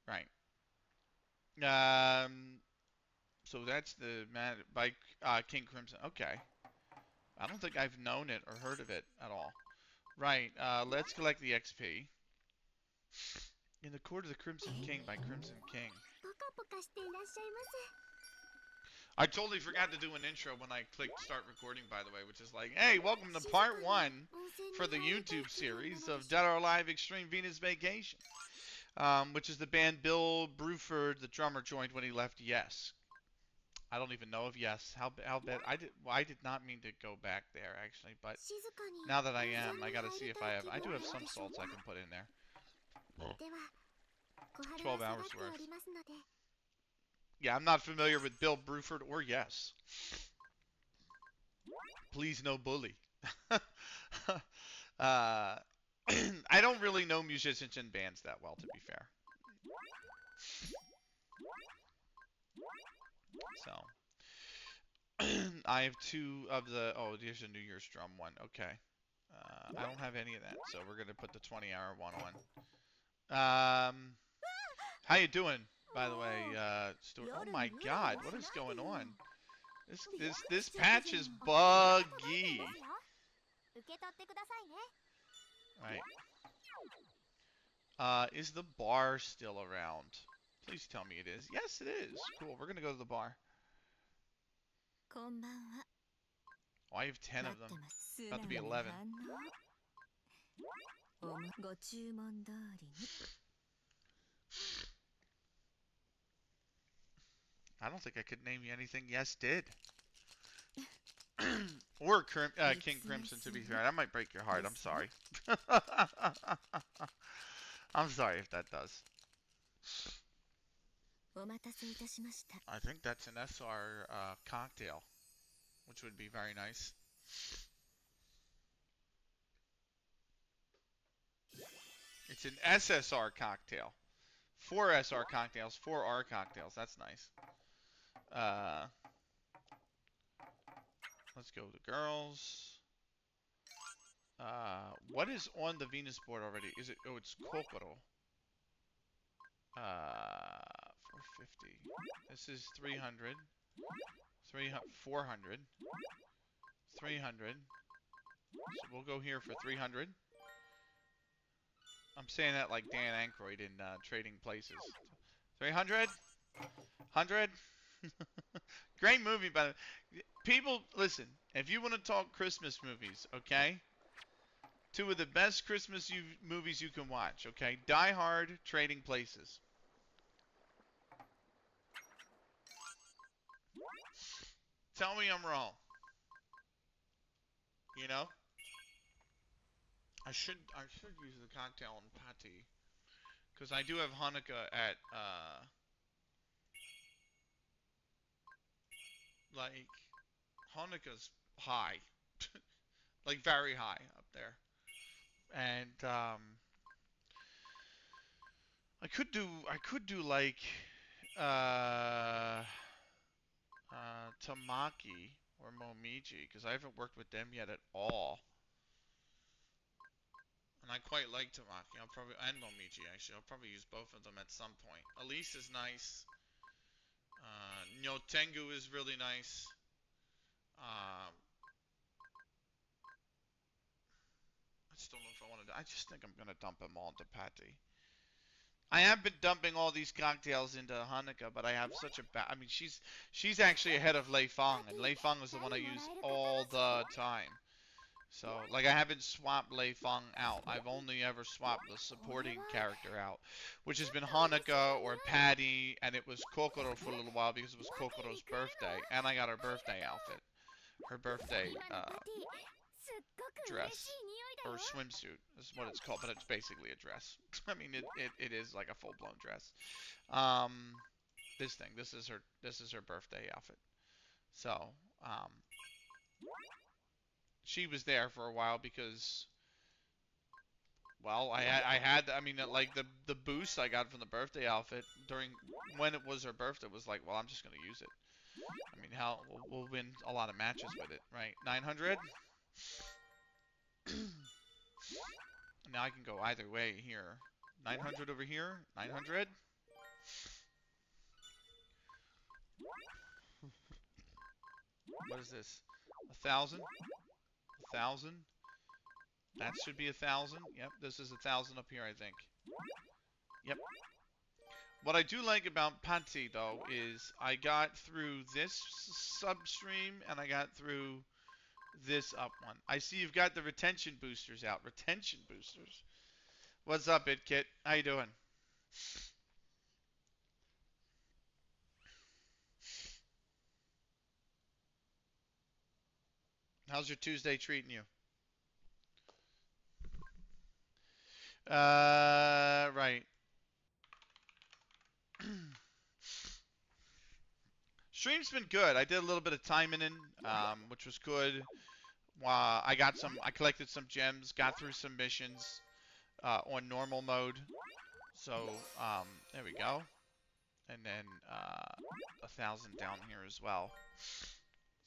Right. So that's the by King Crimson. Okay. I don't think I've known it or heard of it at all. Right. Let's collect the XP. In the Court of the Crimson King by Crimson King. I totally forgot to do an intro when I clicked start recording, by the way, which is like, hey, welcome to part 1 for the YouTube series of Dead or Alive Xtreme Venus Vacation, which is the band Bill Bruford, the drummer, joined when he left Yes. I don't even know if Yes. How bad? I did not mean to go back there, actually, but now that I am, I gotta see if I have. I do have some salts I can put in there. 12 hours worth. Yeah, I'm not familiar with Bill Bruford or Yes. Please no bully. I don't really know musicians and bands that well, to be fair. So, I have 2 of the. Oh, there's a New Year's drum one. Okay. I don't have any of that, so we're gonna put the 20-hour one on. How you doing, by the way, Stuart? Oh my God, what is going on? This patch is buggy. Right. Is the bar still around? Please tell me it is. Yes, it is. Cool. We're gonna go to the bar. Oh, I have 10 of them. About to be 11. I don't think I could name you anything Yes did. Or King Crimson, to be fair. That might break your heart. I'm sorry. I'm sorry if that does. I think that's an SR cocktail, which would be very nice. It's an SSR cocktail. 4 SR cocktails, 4 R cocktails. That's nice. Let's go to girls. What is on the Venus board already? Is it? Oh, it's Kokoro. 450. This is 300. 400. 300. So we'll go here for 300. I'm saying that like Dan Aykroyd in Trading Places. 300. 100. Great movie, by the way. People, listen. If you want to talk Christmas movies, okay? 2 of the best Christmas movies you can watch, okay? Die Hard, Trading Places. Tell me I'm wrong. You know? I should use the cocktail on Patty. Because I do have Hanukkah at, like, Hanukkah's high. Like, very high up there. And, I could do like, uh, Tamaki or Momiji, because I haven't worked with them yet at all. And I quite like Tamaki. And Momiji, actually. I'll probably use both of them at some point. Elise is nice. Nyotengu is really nice. I just don't know if I want to. I just think I'm going to dump them all into Patty. I have been dumping all these cocktails into Hanukkah, but I have such a bad. I mean, she's actually ahead of Lei Feng, and Lei Feng is the one I use all the time. So, like, I haven't swapped Lei Feng out. I've only ever swapped the supporting character out, which has been Hanukkah or Patty, and it was Kokoro for a little while because it was Kokoro's birthday, and I got her birthday outfit, her birthday dress or swimsuit is what it's called, but it's basically a dress. I mean, it is like a full blown dress. This is her birthday outfit. So she was there for a while because, well, I mean, like the boost I got from the birthday outfit during when it was her birthday was like, well, I'm just gonna use it. I mean, hell, we'll win a lot of matches with it, right? 900. Now I can go either way here. 900 over here. 900. What is this? 1,000? 1,000? That should be 1,000. Yep, this is 1,000 up here, I think. Yep. What I do like about Patsy, though, is I got through this substream and I got through this up one. I see you've got the retention boosters out. Retention boosters. What's up, ItKit? How you doing? How's your Tuesday treating you? Right. Stream's been good. I did a little bit of timing in, which was good. I collected some gems, got through some missions on normal mode. So, there we go. And then 1,000 down here as well.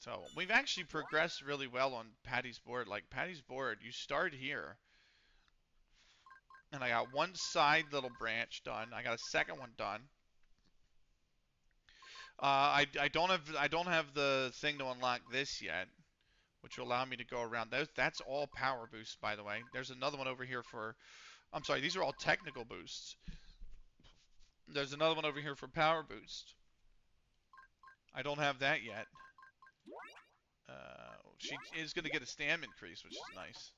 So we've actually progressed really well on Patty's board. Like Patty's board, you start here, and I got one side little branch done. I got a second one done. I don't have the thing to unlock this yet, which will allow me to go around. That's all power boosts, by the way. There's another one over here for. I'm sorry, these are all technical boosts. There's another one over here for power boost. I don't have that yet. She is going to get a stam increase, which is nice.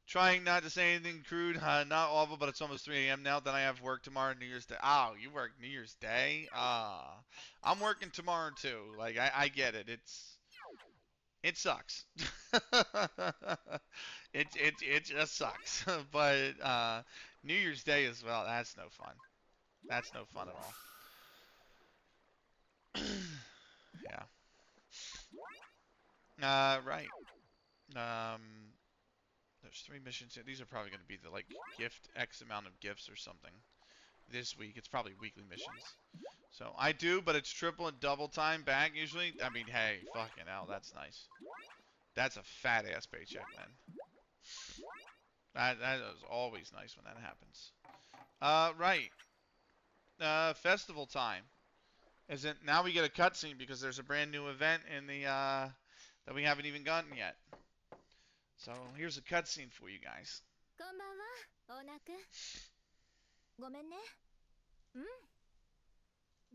Trying not to say anything crude, not awful, but it's almost 3 a.m. now. Then I have work tomorrow, New Year's Day. Oh, you work New Year's Day? I'm working tomorrow too. Like I get it. It sucks. It just sucks. But New Year's Day as well. That's no fun. That's no fun at all. Yeah. Right. Um, there's 3 missions here. These are probably going to be the like gift X amount of gifts or something this week. It's probably weekly missions. So I do, but it's triple and double time back usually. I mean, hey, fucking hell, that's nice. That's a fat ass paycheck, man. That is always nice when that happens. Right. Festival time. Isn't now we get a cutscene because there's a brand new event in the that we haven't even gotten yet. So here's a cutscene for you guys. こんばんは、オーナーくん。ごめんね。うん、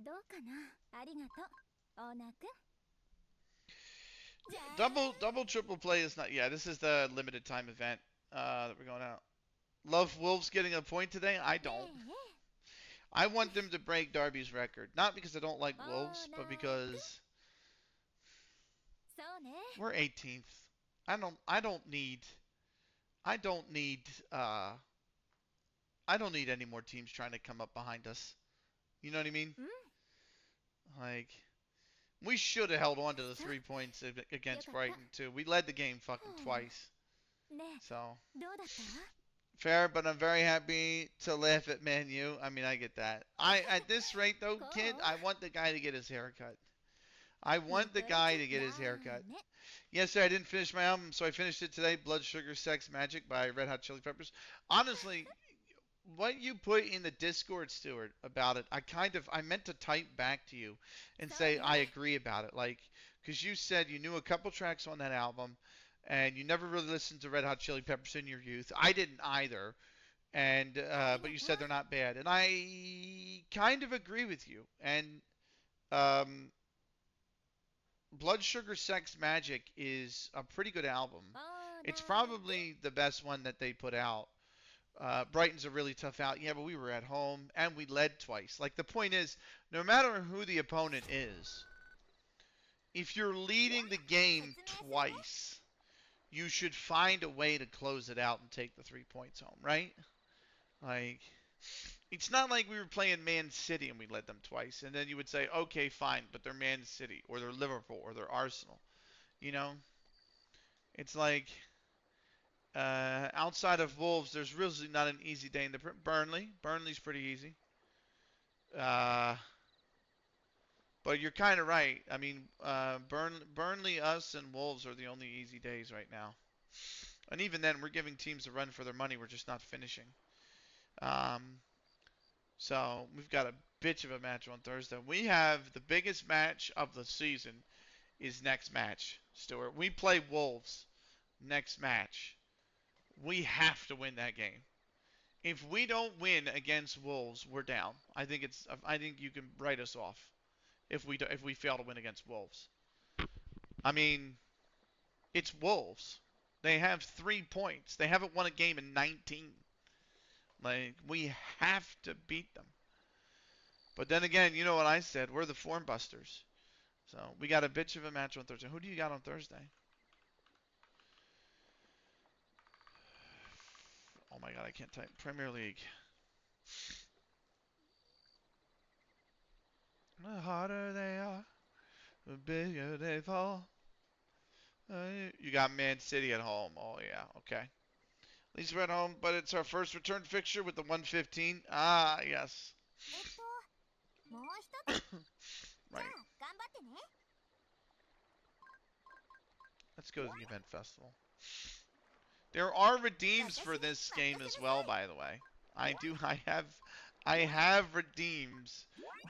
どうかな。ありがとう、オーナーくん。Double triple play is not. Yeah, this is the limited time event that we're going out. Love Wolves getting a point today. I don't. I want them to break Darby's record, not because I don't like Wolves, but because そうね。we're 18th. I don't need. I don't need. I don't need any more teams trying to come up behind us. You know what I mean? うん、Like, we should have held on to the 3 points against Brighton too. We led the game fucking twice. ねえ、 So どうだった？ fair, but I'm very happy to laugh at Man U. I mean, I get that. At this rate though, kid, I want the guy to get his haircut. I want the guy to get his haircut. Yesterday I didn't finish my album, so I finished it today. Blood Sugar Sex Magic by Red Hot Chili Peppers. Honestly, what you put in the Discord, Stuart, about it, I meant to type back to you and say I agree about it. Like, because you said you knew a couple tracks on that album, and you never really listened to Red Hot Chili Peppers in your youth. I didn't either, and but you said they're not bad, and I kind of agree with you. And um, Blood Sugar Sex Magic is a pretty good album. It's probably the best one that they put out. Brighton's a really tough out. Yeah, but we were at home and we led twice. Like the point is, no matter who the opponent is, if you're leading the game twice, you should find a way to close it out and take the 3 points home, right? Like, it's not like we were playing Man City and we led them twice, and then you would say, okay, fine, but they're Man City or they're Liverpool or they're Arsenal. You know, it's like outside of Wolves, there's really not an easy day in the Burnley's pretty easy. Uh, but you're kind of right. I mean, Burnley, us, and Wolves are the only easy days right now. And even then, we're giving teams a run for their money. We're just not finishing. Um, so we've got a bitch of a match on Thursday. We have the biggest match of the season is next match, Stuart. We play Wolves next match. We have to win that game. If we don't win against Wolves, we're down. I think you can write us off if we fail to win against Wolves. I mean, it's Wolves. They have 3 points. They haven't won a game in 19. Like, we have to beat them. But then again, you know what I said? We're the form busters. So we got a bitch of a match on Thursday. Who do you got on Thursday? Oh my god, I can't type. Premier League. The harder they are, the bigger they fall. You got Man City at home. Oh yeah, okay. At least we're at home, but it's our first return fixture with the 115. Ah, yes. もう一つ。じゃ Right. あ頑張ってね。 Let's go to the event festival. There are redeems for this game as well, by the way. I have redeems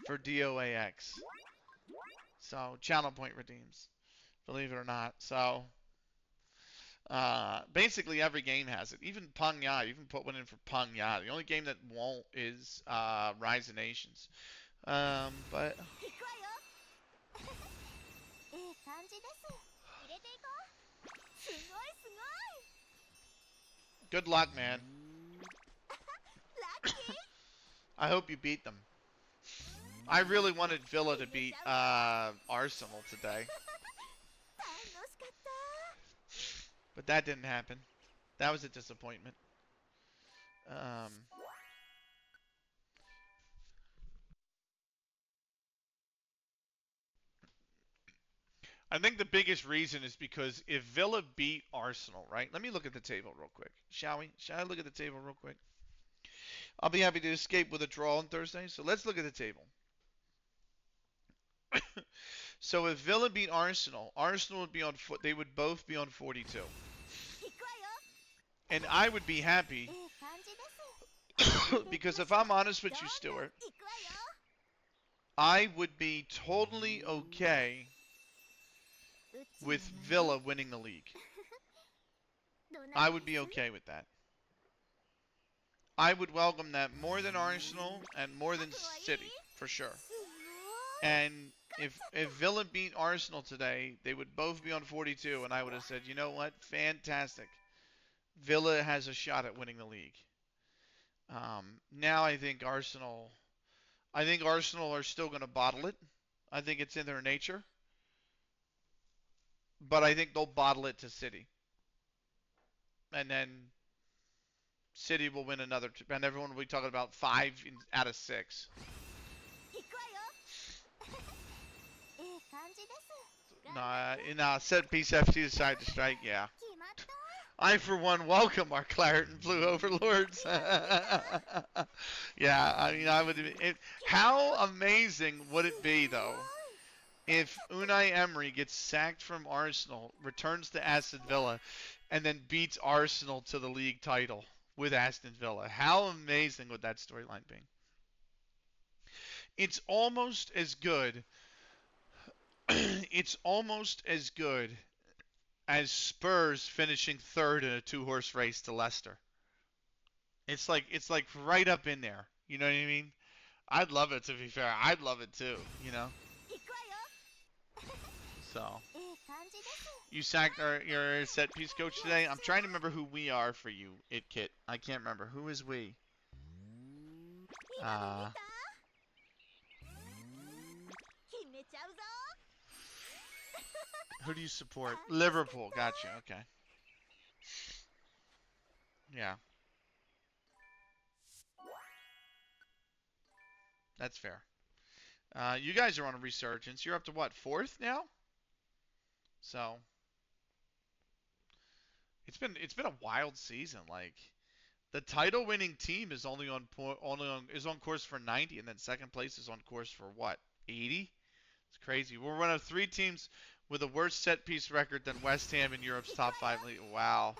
for DOAX. So, channel point redeems. Believe it or not. So, basically every game has it. Even Peng Ya, you can put one in for Peng Ya. The only game that won't is Rise of Nations. But 行くわよ。いい感じです。入れていこう。すごいすごい。 good luck, man. ラッキー。 I hope you beat them. I really wanted Villa to beat Arsenal today. 楽しかった。 But that didn't happen. That was a disappointment. I think the biggest reason is because if Villa beat Arsenal, right? Let me look at the table real quick. Shall we? Shall I look at the table real quick? I'll be happy to escape with a draw on Thursday. So let's look at the table. So if Villa beat Arsenal, Arsenal would be on foot. They would both be on 42. 行くわよ。 And I would be happy いい感じです。 because if I'm honest with you, どんどん Stuart, 行くわよ。 I would be totally okay うち with のね Villa winning the league. どない I would で be す okay with that. I would welcome that more than Arsenal and more than City, for sure. すごい。 And if Villa beat Arsenal today, they would both be on 42, and I would have said, you know what, fantastic. Villa has a shot at winning the league. Now I think Arsenal are still going to bottle it. I think it's in their nature. But I think they'll bottle it to City. And then City will win another, and everyone will be talking about 5 out of 6. 行くわよ。 いい感じです。 In set piece FT decide to strike, yeah. 決まった。 I, for one, welcome our claret and blue overlords. Yeah, I mean, how amazing would it be, though, if Unai Emery gets sacked from Arsenal, returns to Aston Villa, and then beats Arsenal to the league title with Aston Villa? How amazing would that storyline be? It's almost as good. It's almost as good as Spurs finishing third in a 2-horse race to Leicester. It's like right up in there. You know what I mean? I'd love it, to be fair. I'd love it too, you know? 行くわよ。 So, いい感じです。 you sacked your set piece coach today? I'm trying to remember who we are for you, Kit. I can't remember. Who is we? 今の見た？ 決めちゃうぞ。 Who do you support? Liverpool. Gotcha. Okay. Yeah. That's fair. You guys are on a resurgence. You're up to what, 4th now? So it's been a wild season. Like, the title winning team is is on course for 90, and then second place is on course for what, 80? It's crazy. We're one of 3 teams with a worse set piece record than West Ham in Europe's top 5 league. Wow.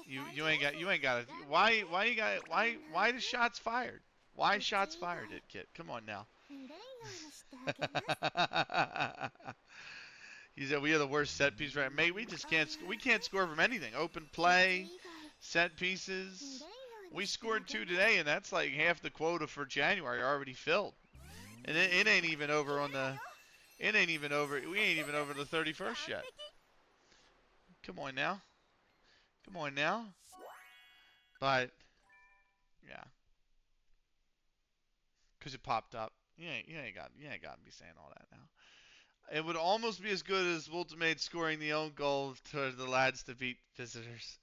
You ain't got it. Why the shots fired? Why shots fired at Kit? Come on now. 見れんようにしてあげます He said we are the worst set piece right. Mate, we just can't. We can't score from anything. Open うち play, 以外 set 見 pieces. れんよう We にしてあ scored げ two ます today, and that's like half the quota for January already filled. And it ain't even over on the. It ain't even over. We ain't even over the 31st yet. Come on now. Come on now. But yeah, because it popped up. You ain't got to be saying all that now. It would almost be as good as Ultimate scoring the own goal to the lads to beat visitors.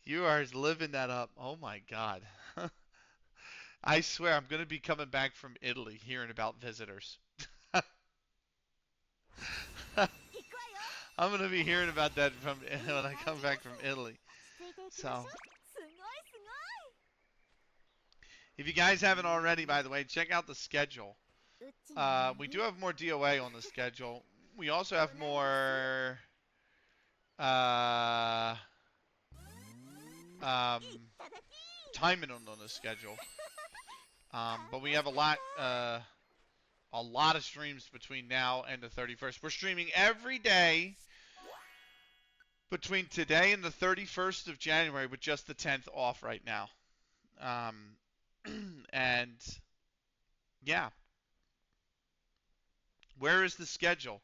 You are living that up. Oh my God. I swear I'm going to be coming back from Italy hearing about visitors. 行くわよ I'm going to be hearing about that from when I come back from Italy. 落ち着いていきましょ So, うすごいす if you guys haven't already, by the way, check out the schedule. ごいうちに We do have more DOA on the schedule. We also have more uh, um, いただき timing on the schedule. But we have a lot of streams between now and the 31st. We're streaming every day between today and the 31st of January with just the 10th off right now. And yeah, where is the schedule?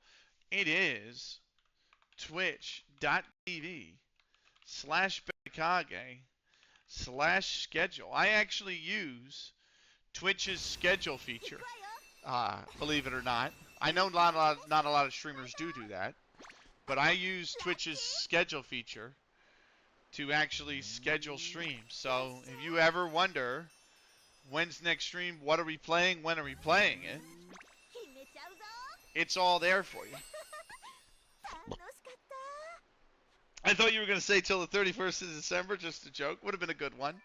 It is twitch.tv/Bekage/schedule. I actually use Twitch's schedule feature. 行くわよ Believe it or not. I know not a lot of streamers do that, but I use Twitch's schedule feature to actually schedule streams. So if you ever wonder when's next stream, what are we playing, when are we playing it, 決めちゃうぞ it's all there for you. 楽しかった I thought you were going to say till the 31st of December, just a joke. Would have been a good one.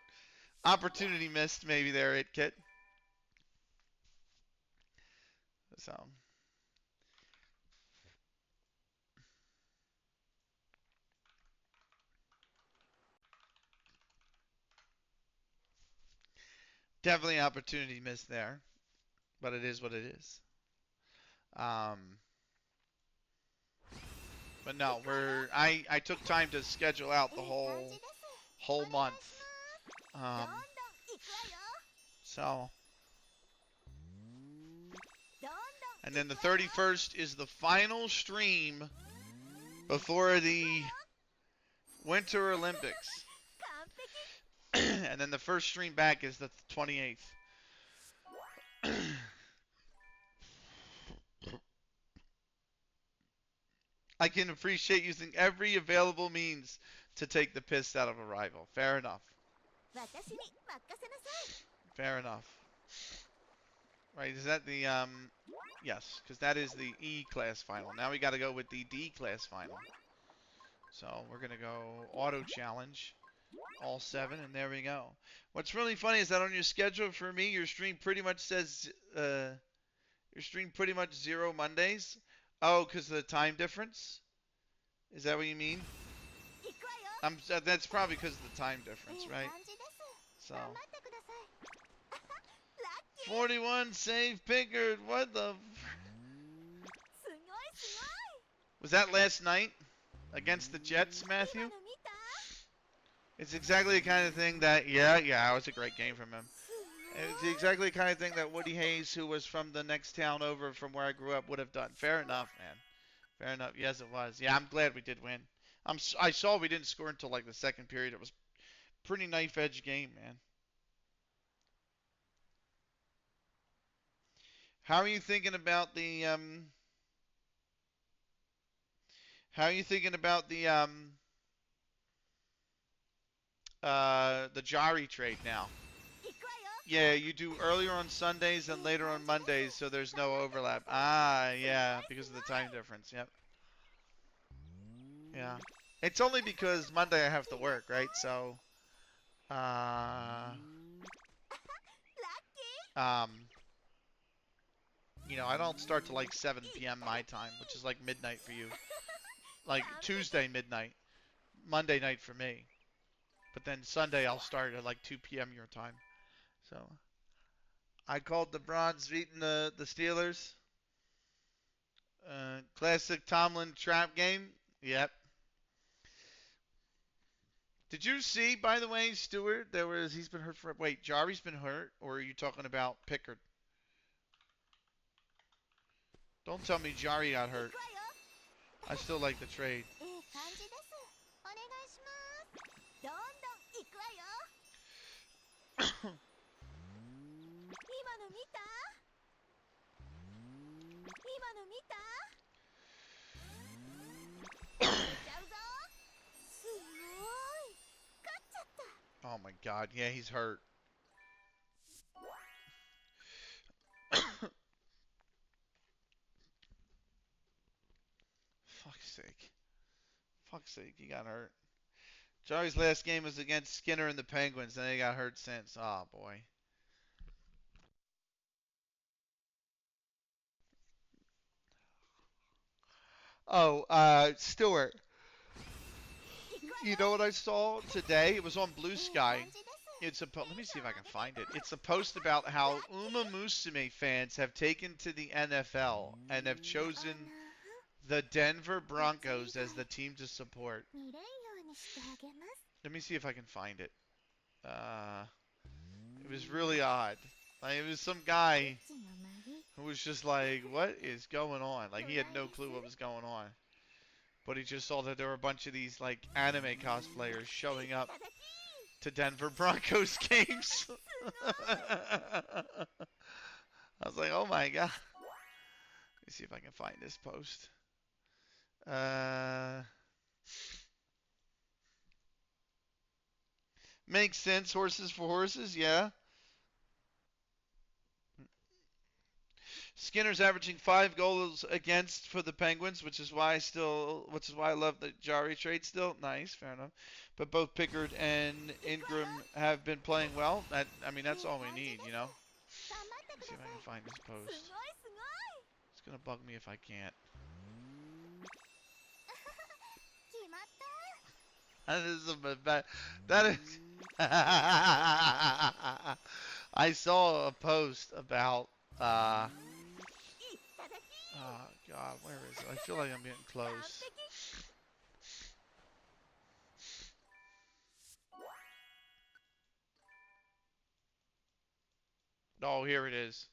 Opportunity missed maybe there, It Kit. So definitely opportunity missed there, but it is what it is. But no, I took time to schedule out the いい感じです whole お願い month. しますどんどん行くわよ So どんどん and then the 31st is the final stream before the Winter Olympics. 完璧 And then the first stream back is the 28th. I can appreciate using every available means to take the piss out of a rival. Fair enough. 私に任せなさい Fair enough. Right, is that the, yes, because that is the E class final. Now we got to go with the D class final. So we're going to go auto challenge, all 7, and there we go. What's really funny is that on your schedule for me, your stream pretty much says, your stream pretty much 0 Mondays. Oh, because of the time difference? Is that what you mean? 行くわよ That's probably because of the time い difference, い right? 感じです So 頑張ってくださいラッキー 41 save Pickard. What the? すごいすごい Was that last night against the Jets, 今 Matthew? の見た It's exactly the kind of thing that yeah, it was a great game from him. すご It's い exactly the kind of thing that Woody Hayes, who was from the next town over from where I grew up, would have done. Fair enough, man. Fair enough. Yes, it was. Yeah, I'm glad we did win. I saw we didn't score until like the second period. It was a pretty knife edge game, man. How are you thinking about the How are you thinking about the Jari trade now? 行くわよ Yeah, you do earlier on Sundays and later on Mondays, so there's no overlap. Ah, yeah, because of the time difference. Yep. Yeah. It's only because Monday I have to work, right? So, ラッキー I don't start till like 7 p.m. my time, which is like midnight for you. Like Tuesday midnight, Monday night for me. But then Sunday I'll start at like 2 p.m. your time. So, I called the Bronze beating the Steelers. Classic Tomlin trap game. Yep. Did you see, by the way, Stewart? He's been hurt for. Wait, Jari's been hurt, or are you talking about Pickard? Don't tell me Jari got hurt. I still like the trade. 。Oh my God! Yeah, he's hurt. Fuck's sake! Fuck's sake! He got hurt. Jari's last game was against Skinner and the Penguins, and he got hurt since. Oh boy. Oh, Stewart. You know what I saw today? It was on Blue Sky. Let me see if I can find it. It's a post about how Uma Musume fans have taken to the NFL and have chosen the Denver Broncos as the team to support. Let me see if I can find it. It was really odd. Like, it was some guy who was just like, what is going on? Like, he had no clue what was going on. But he just saw that there were a bunch of these, like, anime cosplayers showing up to Denver Broncos games. I was like, oh my God. Let me see if I can find this post. Makes sense. Horses for horses, yeah. Skinner's averaging 5 goals against for the Penguins, which is why I love the Jari trade still. Nice, fair enough. But both Pickard and Ingram have been playing well. That's all we need, you know. Let's see if I can find this post. It's gonna bug me if I can't. That is a bad. That is. I saw a post about. Oh God, where is it? I feel like I'm getting close. Oh, here it is.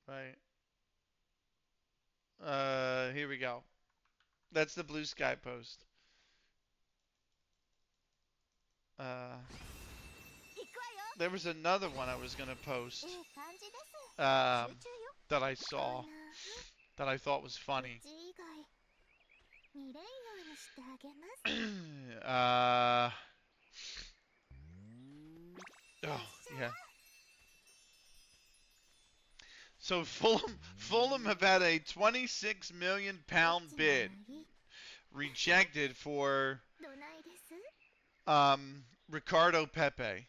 Right. Here we go. That's the Blue Sky post. There was another one I was gonna post. That I saw. That I thought was funny. Oh, yeah. So Fulham have had a 26 million pound bid rejected for Ricardo Pepe,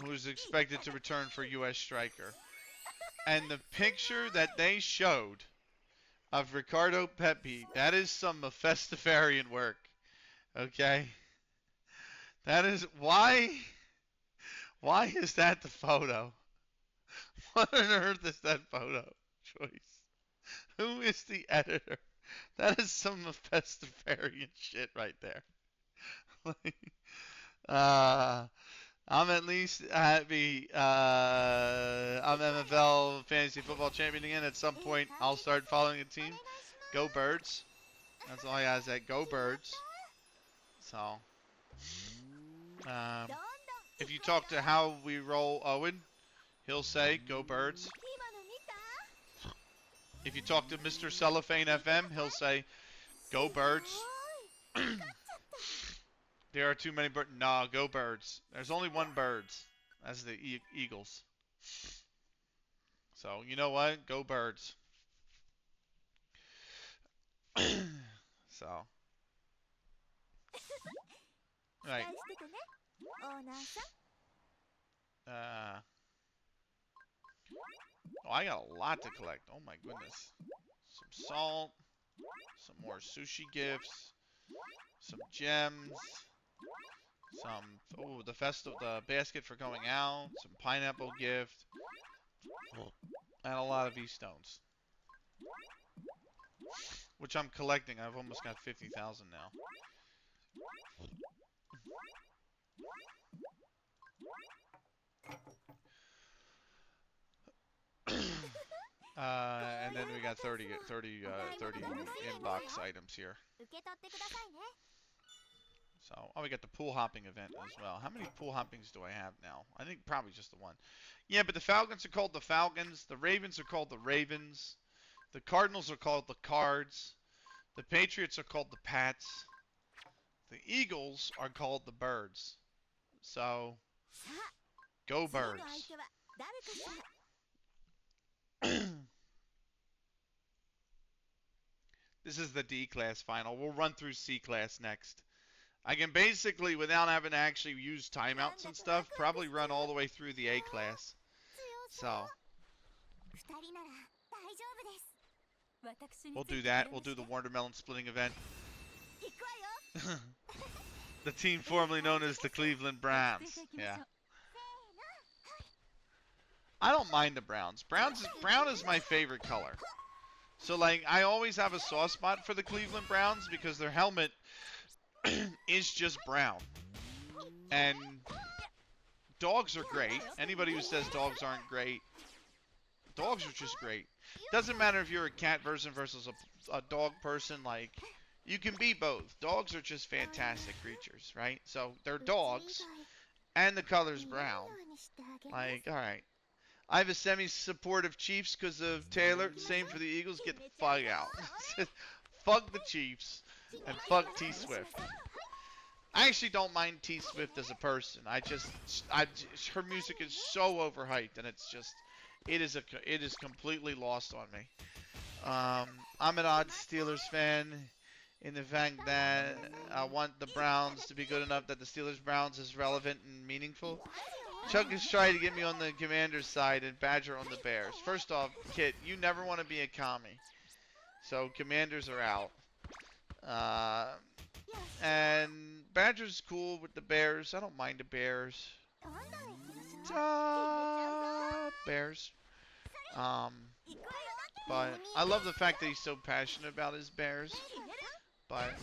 who is expected to return for U.S. striker. And the picture that they showed of Ricardo Pepe, that is some Mephistophelian work. Okay? That is why is that the photo? What on earth is that photo choice? Who is the editor? That is some Mephistophelian shit right there. I'm at least happy. I'm NFL fantasy football champion again. At some point, I'll start following a team. Go Birds. That's all I got to say. Go Birds. So, if you talk to How We Roll Owen, he'll say, Go Birds. If you talk to Mr. Cellophane FM, he'll say, Go Birds. There are too many birds. Nah, go Birds. There's only one Birds. That's the Eagles. So, you know what? Go Birds. So. Right. Oh, I got a lot to collect. Oh my goodness. Some salt. Some more sushi gifts. Some gems. Some, oh, the basket for going out. Some pineapple gift. And a lot of E-stones. Which I'm collecting. I've almost got 50,000 now. And then we got 30 inbox items here. So, oh, we got the pool hopping event as well. How many pool hoppings do I have now? I think probably just the one. Yeah, but the Falcons are called the Falcons. The Ravens are called the Ravens. The Cardinals are called the Cards. The Patriots are called the Pats. The Eagles are called the Birds. So, go Birds. This is the D class final. We'll run through C class next. I can basically, without having to actually use timeouts and stuff, probably run all the way through the A class. So, we'll do that. We'll do the watermelon splitting event. The team formerly known as the Cleveland Browns. Yeah. I don't mind the Browns. Brown is my favorite color. So, like, I always have a soft spot for the Cleveland Browns because their helmet is just brown. And dogs are great. Anybody who says dogs aren't great, dogs are just great. Doesn't matter if you're a cat person versus a dog person. Like, you can be both. Dogs are just fantastic creatures, right? So they're dogs, and the color's brown. Like, all right. I have a semi-supportive Chiefs because of Taylor. Same for the Eagles. Get the fuck out. Fuck the Chiefs and fuck T Swift. I actually don't mind T Swift as a person. Her music is so overhyped, and it's just, it is completely lost on me. I'm an odd Steelers fan in the fact that I want the Browns to be good enough that the Steelers-Browns is relevant and meaningful. Chuck is trying to get me on the Commanders side and Badger on the Bears. First off, Kit, you never want to be a commie. So Commanders are out. And Badger's cool with the Bears. I don't mind the Bears. Bears. But I love the fact that he's so passionate about his Bears. But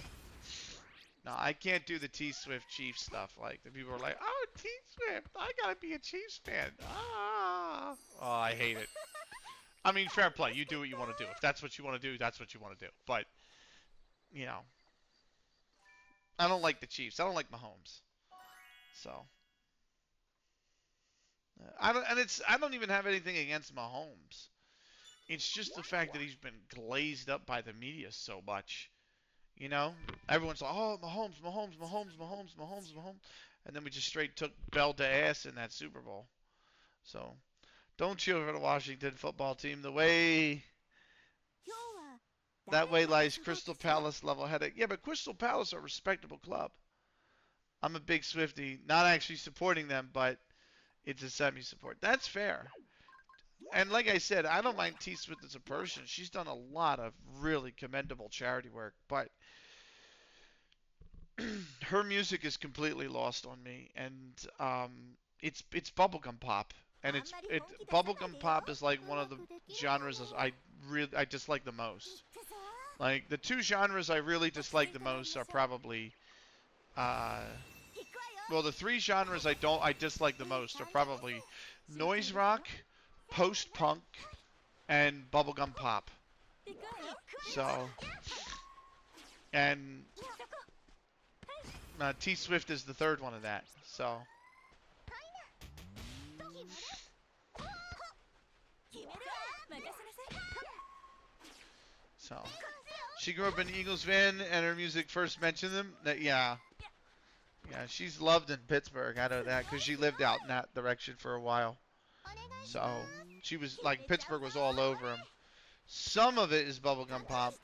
no, I can't do the T-Swift Chiefs stuff. Like, the people are like, oh, T-Swift, I gotta be a Chiefs fan. Ah. Oh, I hate it. I mean, fair play. You do what you want to do. If that's what you want to do, that's what you want to do. But, you know, I don't like the Chiefs. I don't like Mahomes. So, I don't even have anything against Mahomes. It's just the fact that he's been glazed up by the media so much. You know, everyone's like, oh, Mahomes, Mahomes, Mahomes, Mahomes, Mahomes, Mahomes. And then we just straight took bell to ass in that Super Bowl. So, don't cheer for the Washington football team. That way lies Crystal Palace level-headed. Yeah, but Crystal Palace are a respectable club. I'm a big Swiftie. Not actually supporting them, but it's a semi-support. That's fair. And like I said, I don't mind T Swift as a person. She's done a lot of really commendable charity work, but her music is completely lost on me. And it's bubblegum pop, and bubblegum pop is like one of the genres I dislike the most. Like, the two genres I really dislike the most are probably well, the three genres I dislike the most are probably noise rock, post-punk, and bubblegum pop. So, and T-Swift is the third one of that. So, she grew up an Eagles fan, and her music first mentioned them. Yeah, she's loved in Pittsburgh. I know that because she lived out in that direction for a while. So, she was, like, Pittsburgh was all over him. Some of it is bubblegum pop.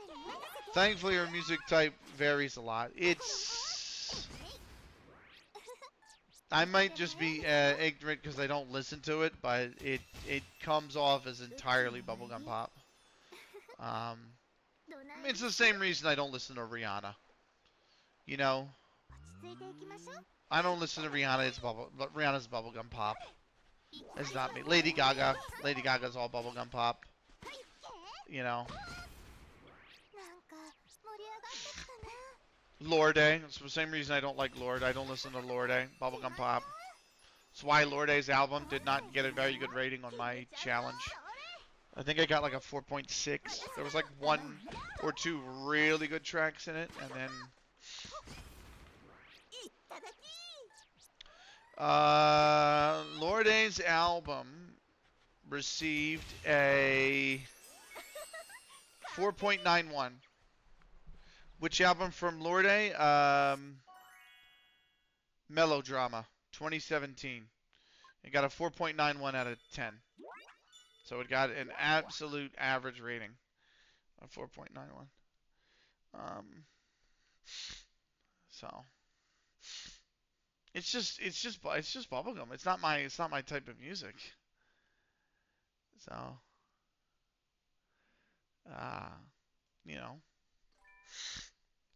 Thankfully, her music type varies a lot. I might just be ignorant because I don't listen to it, but it comes off as entirely bubblegum pop. It's the same reason I don't listen to Rihanna. You know, I don't listen to Rihanna. Rihanna's bubblegum pop. It's not me. Lady Gaga. Lady Gaga's all bubblegum pop. You know. Lorde. It's the same reason I don't like Lorde. I don't listen to Lorde. Bubblegum pop. That's why Lorde's album did not get a very good rating on my challenge. I think I got like a 4.6. There was like one or two really good tracks in it, and then Lorde's album received a 4.91. Which album from Lorde? Melodrama, 2017. It got a 4.91 out of 10. So it got an absolute average rating of 4.91. So it's just bubblegum. It's not my type of music. So uh, you know,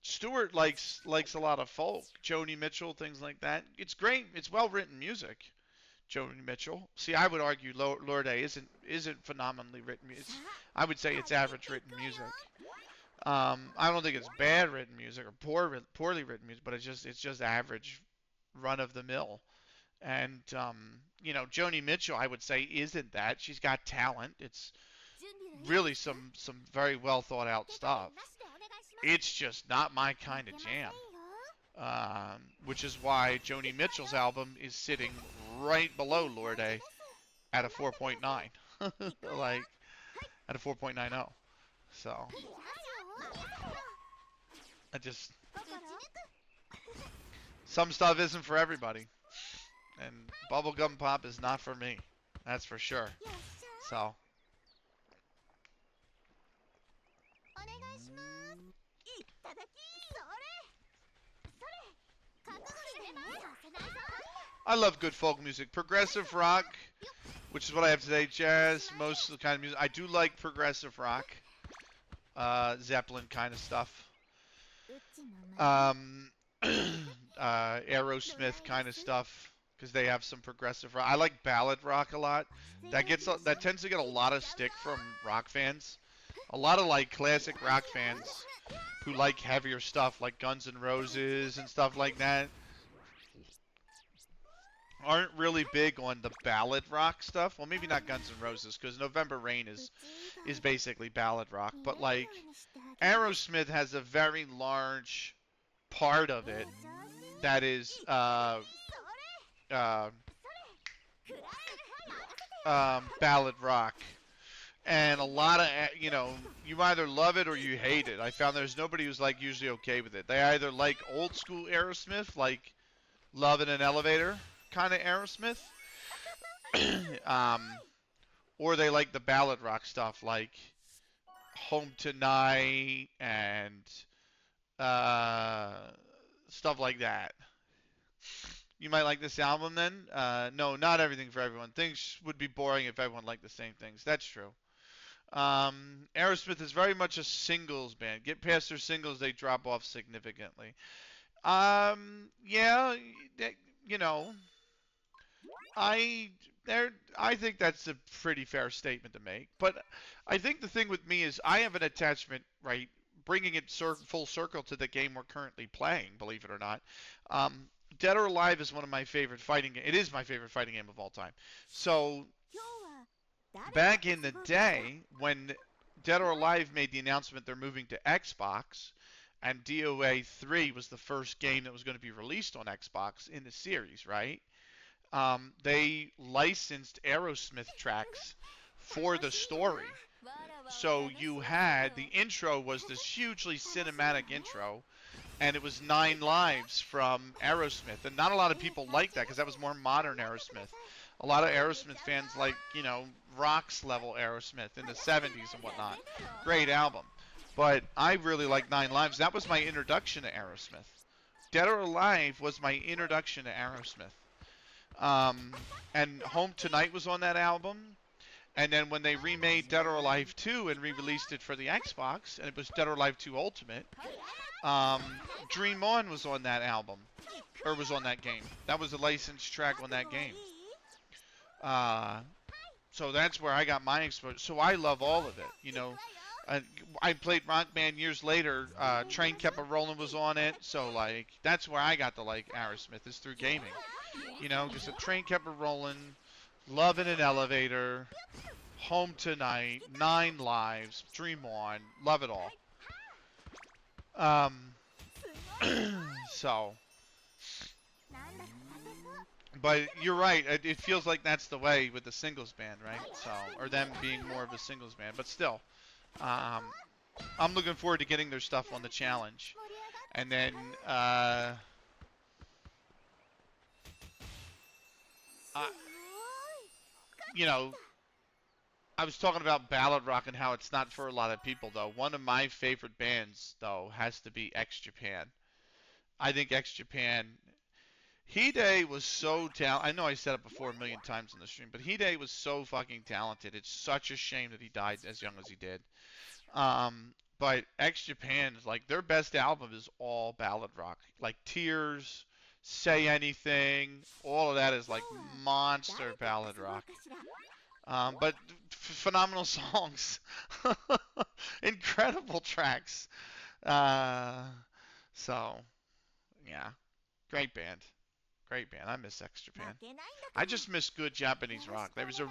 Stewart likes a lot of folk, Joni Mitchell, things like that. It's great. It's well written music. Joni Mitchell. See, I would argue Lorde isn't phenomenally written. I would say it's average written music. I don't think it's bad written music or poorly written music, but it's just average, run of the mill. And Joni Mitchell, I would say, isn't that. She's got talent. It's really some very well thought out stuff. It's just not my kind of jam. Which is why Joni Mitchell's album is sitting right below Lorde at a 4.9. Like, at a 4.90. So, some stuff isn't for everybody. And bubblegum pop is not for me. That's for sure. So. I love good folk music. Progressive rock, which is what I have today. Jazz, most of the kind of music. I do like progressive rock. Zeppelin kind of stuff. Aerosmith kind of stuff, because they have some progressive rock. I like ballad rock a lot. That tends to get a lot of stick from rock fans. A lot of like classic rock fans who like heavier stuff like Guns N' Roses and stuff like that aren't really big on the ballad rock stuff. Well, maybe not Guns N' Roses, because November Rain is basically ballad rock. But like Aerosmith has a very large part of it that is ballad rock. And a lot of, you either love it or you hate it. I found there's nobody who's like usually okay with it. They either like old school Aerosmith, like Love in an Elevator kind of Aerosmith, or they like the ballad rock stuff like Home Tonight and stuff like that. You might like this album then? No, not everything for everyone. Things would be boring if everyone liked the same things. That's true. Aerosmith is very much a singles band. Get past their singles, they drop off significantly. Yeah, you know, I I think that's a pretty fair statement to make. But I think the thing with me is I have an attachment, right? Bringing it full circle to the game we're currently playing, believe it or not. Um, Dead or Alive is one of my favorite fighting games. It is my favorite fighting game of all time. So back in the day when Dead or Alive made the announcement they're moving to Xbox, and DOA 3 was the first game that was going to be released on Xbox in the series, right? They licensed Aerosmith tracks for the story. So you had, the intro was this hugely cinematic intro, and it was 9 Lives from Aerosmith. And not a lot of people liked that because that was more modern Aerosmith. A lot of Aerosmith fans like, Rocks level Aerosmith in the 70s and whatnot. Great album. But I really like 9 Lives. That was my introduction to Aerosmith. Dead or Alive was my introduction to Aerosmith. And Home Tonight was on that album. And then when they remade Dead or Alive 2 and re-released it for the Xbox, and it was Dead or Alive 2 Ultimate, Dream On was on that album, or was on that game. That was a licensed track on that game. Uh, so that's where I got my exposure. So I love all of it, you know. I played Rock Band years later. Train Kept a Rollin' was on it, so like that's where I got to like Aerosmith is through gaming, you know, because the Train Kept a Rollin', Love in an Elevator, Home Tonight, Nine Lives, Dream On, love it all. Um, so, but you're right. It feels like that's the way with the singles band, right? So, or them being more of a singles band, but still, um, I'm looking forward to getting their stuff on the challenge, and then, uh, you know, I was talking about ballad rock and how it's not for a lot of people, though. One of my favorite bands, though, has to be X Japan. I think X Japan. Hide was so talented. I know I said it before a million times in the stream, but Hide was so fucking talented. It's such a shame that he died as young as he did. But X Japan is like their best album is all ballad rock, like Tears, Say Anything. All of that is like monster ballad rock. But phenomenal songs, incredible tracks. Uh, so yeah, great band, great band. I miss X Japan. I just miss good Japanese rock. There was a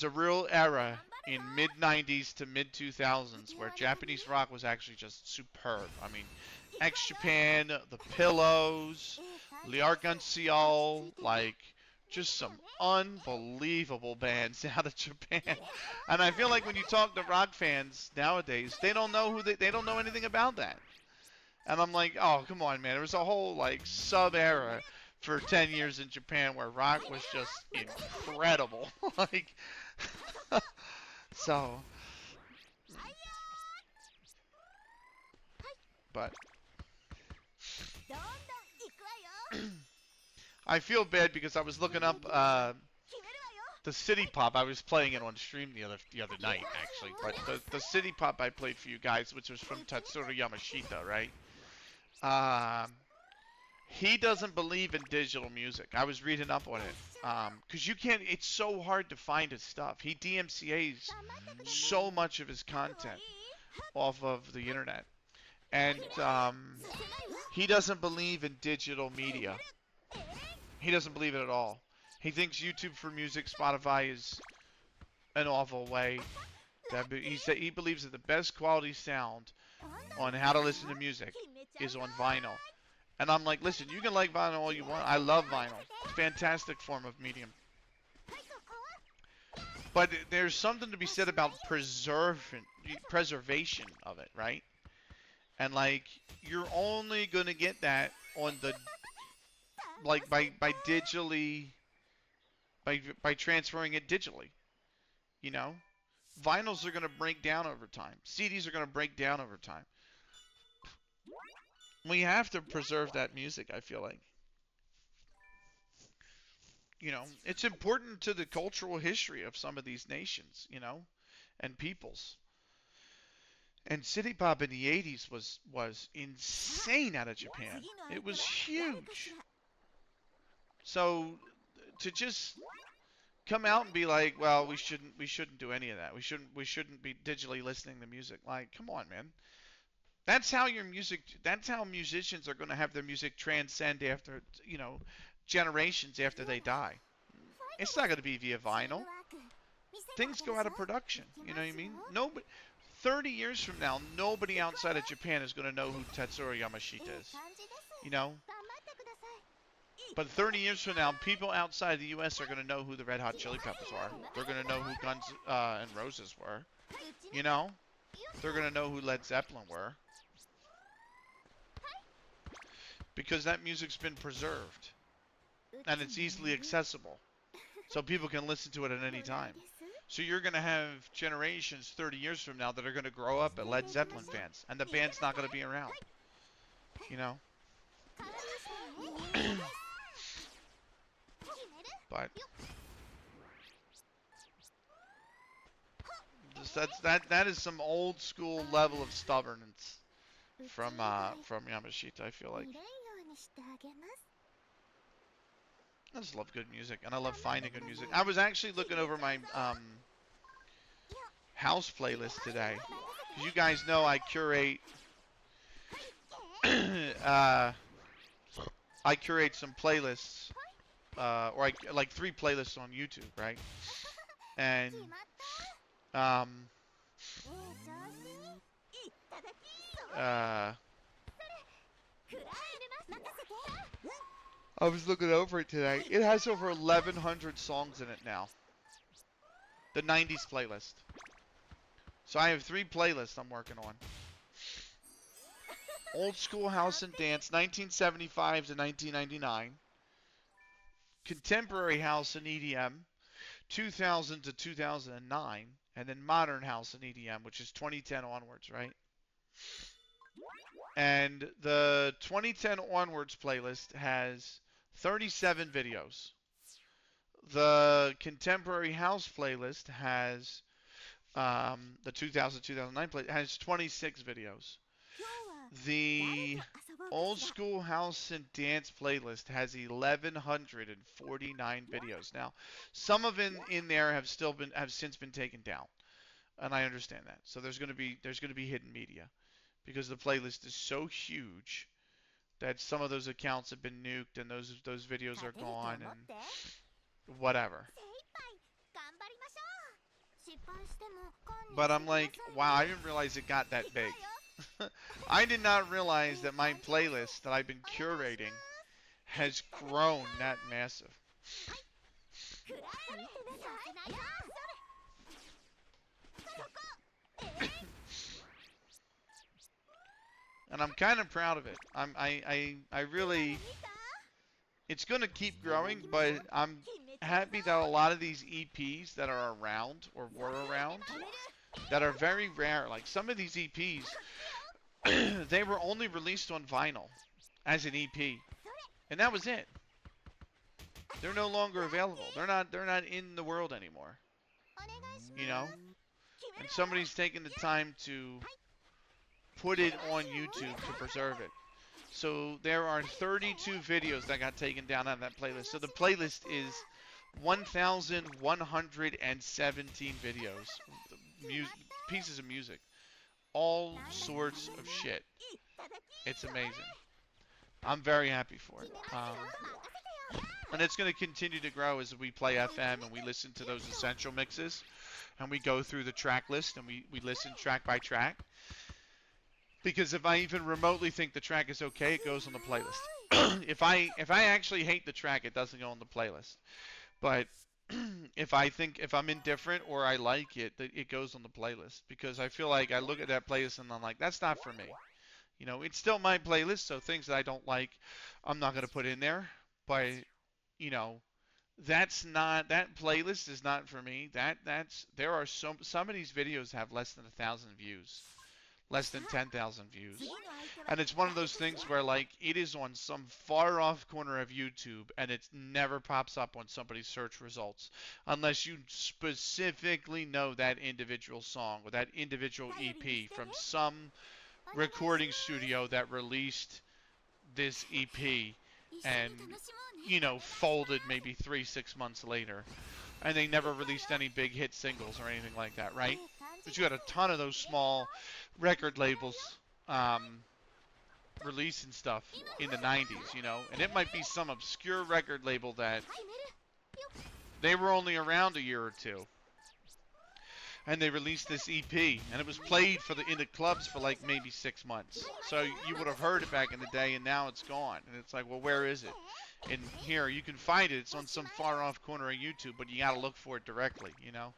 real era in mid '90s to mid 2000s where Japanese rock was actually just superb. I mean, X Japan, The Pillows, L'Arc-en-Ciel, like just some unbelievable bands out of Japan. And I feel like when you talk to rock fans nowadays, they don't know they don't know anything about that. And I'm like, oh, come on, man. There was a whole like sub era for 10 years in Japan where rock was just incredible. like so but I feel bad because I was looking up the City Pop. I was playing it on stream the other night actually, but the City Pop I played for you guys, which was from Tatsuro Yamashita, right? Um, he doesn't believe in digital music. I was reading up on it. Because you can't, it's so hard to find his stuff. He DMCA's so much of his content off of the internet. And he doesn't believe in digital media. He doesn't believe it at all. He thinks YouTube for music, Spotify is an awful way. He believes that the best quality sound on how to listen to music is on vinyl. And I'm like, listen, you can like vinyl all you want. I love vinyl. It's a fantastic form of medium. But there's something to be said about preservation of it, right? And like, you're only gonna get that on the like by digitally by transferring it digitally. You know, vinyls are gonna break down over time. CDs are gonna break down over time. We have to preserve that music. I feel like. It's important to the cultural history of some of these nations, and peoples. And city pop in the 80s was insane out of Japan. It was huge. So to just come out and be like, well, we shouldn't do any of that. We shouldn't be digitally listening to music. Like, come on, man. That's how musicians are going to have their music transcend after, generations after they die. It's not going to be via vinyl. Things go out of production. You know what I mean? Nobody, 30 years from now, nobody outside of Japan is going to know who Tetsuro Yamashita is. You know? But 30 years from now, people outside the U.S. are going to know who the Red Hot Chili Peppers are. They're going to know who Guns N' Roses were. You know? They're going to know who Led Zeppelin were. Because that music's been preserved. And it's easily accessible. So people can listen to it at any time. So you're going to have generations 30 years from now that are going to grow up as Led Zeppelin fans. And the band's not going to be around. You know? But else. That is some old school level of stubbornness from Yamashita. I feel like I just love good music, and I love finding good music. I was actually looking over my house playlist today. You guys know I curate I curate some playlists, or I like 3 playlists on YouTube, right? And um, uh, I was looking over it today. It has over 1,100 songs in it now. The 90s playlist. So I have 3 playlists I'm working on. Old School House and Dance, 1975 to 1999. Contemporary House and EDM, 2000 to 2009. And then Modern House and EDM, which is 2010 onwards, right? And the 2010 onwards playlist has 37 videos. The Contemporary House playlist has the 2000-2009 playlist has 26 videos. The Old School House and Dance playlist has 1,149 videos. Now, some of in there have since been taken down, and I understand that. So there's going to be hidden media because the playlist is so huge that some of those accounts have been nuked and those videos are gone and whatever. But I'm like, wow, I didn't realize it got that big. I did not realize that my playlist that I've been curating has grown that massive. And I'm kind of proud of it. I really, it's going to keep growing, but I'm happy that a lot of these EPs that are around or were around that are very rare, like some of these EPs, they were only released on vinyl as an EP, and that was it. They're no longer available. They're not in the world anymore. You know? And somebody's taken the time to put it on YouTube to preserve it. So there are 32 videos that got taken down on that playlist. So the playlist is 1,117 videos, pieces of music, all sorts of shit. It's amazing. I'm very happy for it. And it's going to continue to grow as we play FM and we listen to those essential mixes. And we go through the track list and we listen track by track. Because if I even remotely think the track is okay, it goes on the playlist. If I actually hate the track, it doesn't go on the playlist. But if I'm indifferent or I like it, it goes on the playlist. Because I feel like I look at that playlist and I'm like, that's not for me. You know, it's still my playlist, so things that I don't like, I'm not going to put in there. But, you know, that playlist is not for me. There are some of these videos have less than 1,000 views. Less than 10,000 views. And it's one of those things where, like, it is on some far off corner of YouTube and it never pops up on somebody's search results unless you specifically know that individual song or that individual EP from some recording studio that released this EP and, you know, folded maybe 3-6 months later. And they never released any big hit singles or anything like that, right? But you had a ton of those small record labels releasing stuff in the 90s, you know? And it might be some obscure record label that they were only around a year or two. And they released this EP, and it was played in the clubs for like maybe 6 months. So you would have heard it back in the day, and now it's gone. And it's like, well, where is it? And here, you can find it. It's on some far off corner of YouTube, but you got to look for it directly, you know?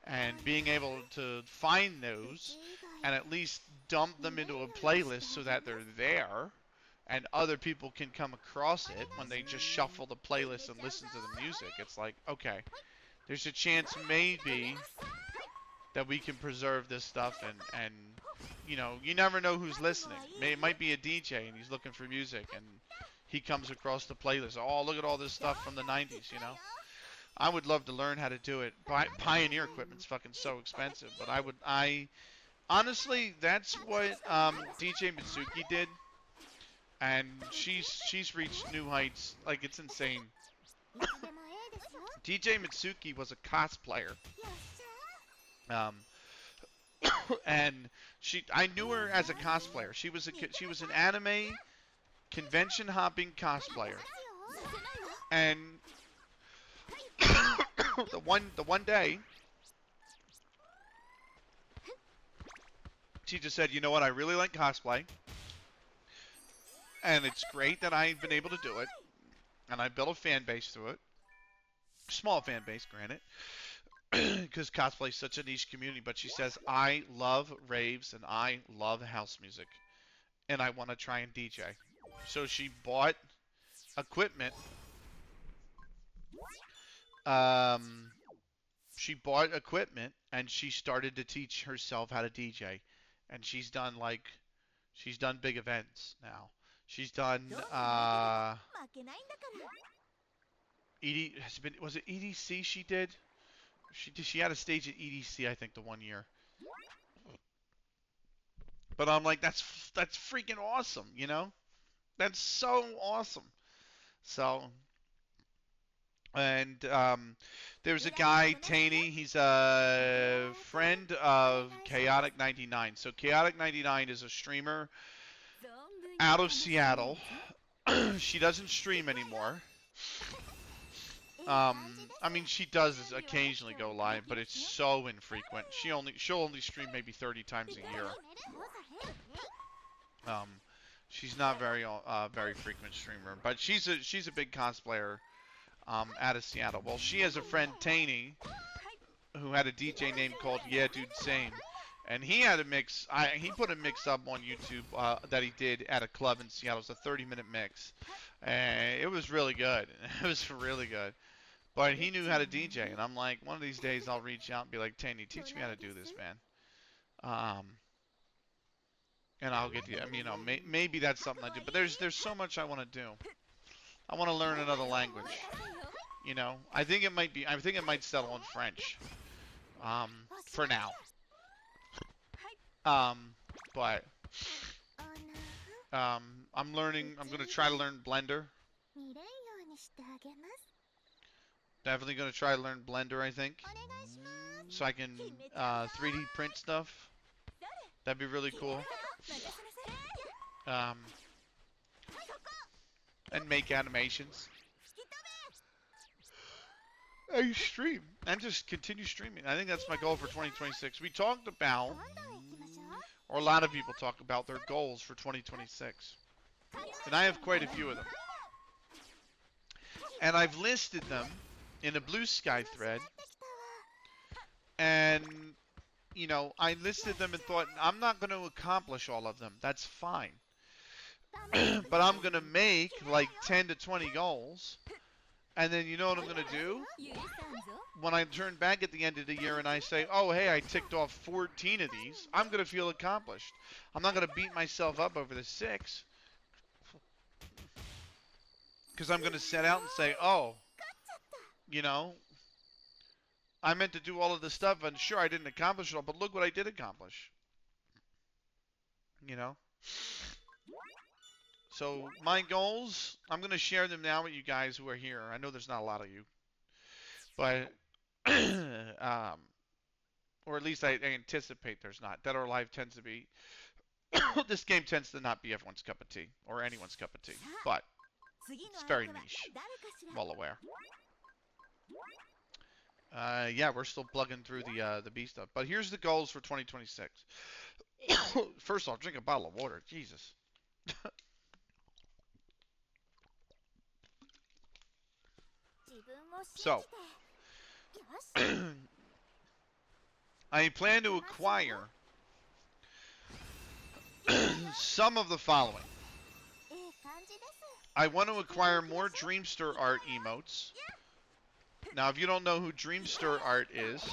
And being able to find those and at least dump them into a playlist so that they're there and other people can come across it when they just shuffle the playlist and listen to the music. It's like, okay, there's a chance maybe that we can preserve this stuff and you know, you never know who's listening. It might be a DJ and he's looking for music and he comes across the playlist. Oh, look at all this stuff from the 90s, you know? I would love to learn how to do it. Pioneer equipment's fucking so expensive, but I honestly, that's what DJ Mitsuki did, and she's reached new heights. Like, it's insane. DJ Mitsuki was a cosplayer, um, and I knew her as a cosplayer. She was an anime convention hopping cosplayer, and the one day she just said, you know what, I really like cosplay, and it's great that I've been able to do it, and I built a fan base through it. Small fan base, granted, because cosplay is such a niche community, but she says, I love raves and I love house music, and I want to try and DJ. So she bought equipment. Um, she bought equipment and she started to teach herself how to DJ, and she's done big events now. She's done was it EDC she did? She had a stage at EDC, I think, the one year. But I'm like, that's freaking awesome, you know? That's so awesome. So, and there's a guy, Taney. He's a friend of Chaotic 99. So Chaotic 99 is a streamer out of Seattle. She doesn't stream anymore. I mean, she does occasionally go live, but it's so infrequent. She'll only stream maybe 30 times a year. She's not very frequent streamer, but she's a big cosplayer out of Seattle. Well, she has a friend, Taney, who had a DJ name called Yeah Dude Same, and he had a mix. He put a mix up on YouTube that he did at a club in Seattle. It was a 30-minute mix, and it was really good. It was really good. But he knew how to DJ, and I'm like, one of these days I'll reach out and be like, Taney, teach me how to do this, man. And I'll get you. I mean, you know, maybe that's something I do. But there's so much I want to do. I want to learn another language. You know, I think it might settle on French. For now. But I'm gonna try to learn Blender. Definitely gonna try to learn Blender, I think, so I can 3D print stuff. That'd be really cool. And make animations. And stream. And just continue streaming. I think that's my goal for 2026. We talked about, or a lot of people talk about, their goals for 2026. And I have quite a few of them. And I've listed them in a Blue Sky thread. And, you know, I listed them and thought, I'm not going to accomplish all of them. That's fine. But I'm going to make like 10 to 20 goals. And then you know what I'm going to do? When I turn back at the end of the year and I say, oh, hey, I ticked off 14 of these, I'm going to feel accomplished. I'm not going to beat myself up over the 6. Because I'm going to set out and say, oh, you know, I meant to do all of this stuff, and sure, I didn't accomplish it all, but look what I did accomplish. You know? So, my goals, I'm going to share them now with you guys who are here. I know there's not a lot of you. But, or at least I anticipate there's not. Dead or Alive tends to be, this game tends to not be everyone's cup of tea, or anyone's cup of tea. But, it's very niche. I'm well aware. Yeah, we're still plugging through the B stuff. But here's the goals for 2026. First off, drink a bottle of water. Jesus. So, I plan to acquire some of the following. I want to acquire more Dreamster Art emotes. Now, if you don't know who Dreamster Art is,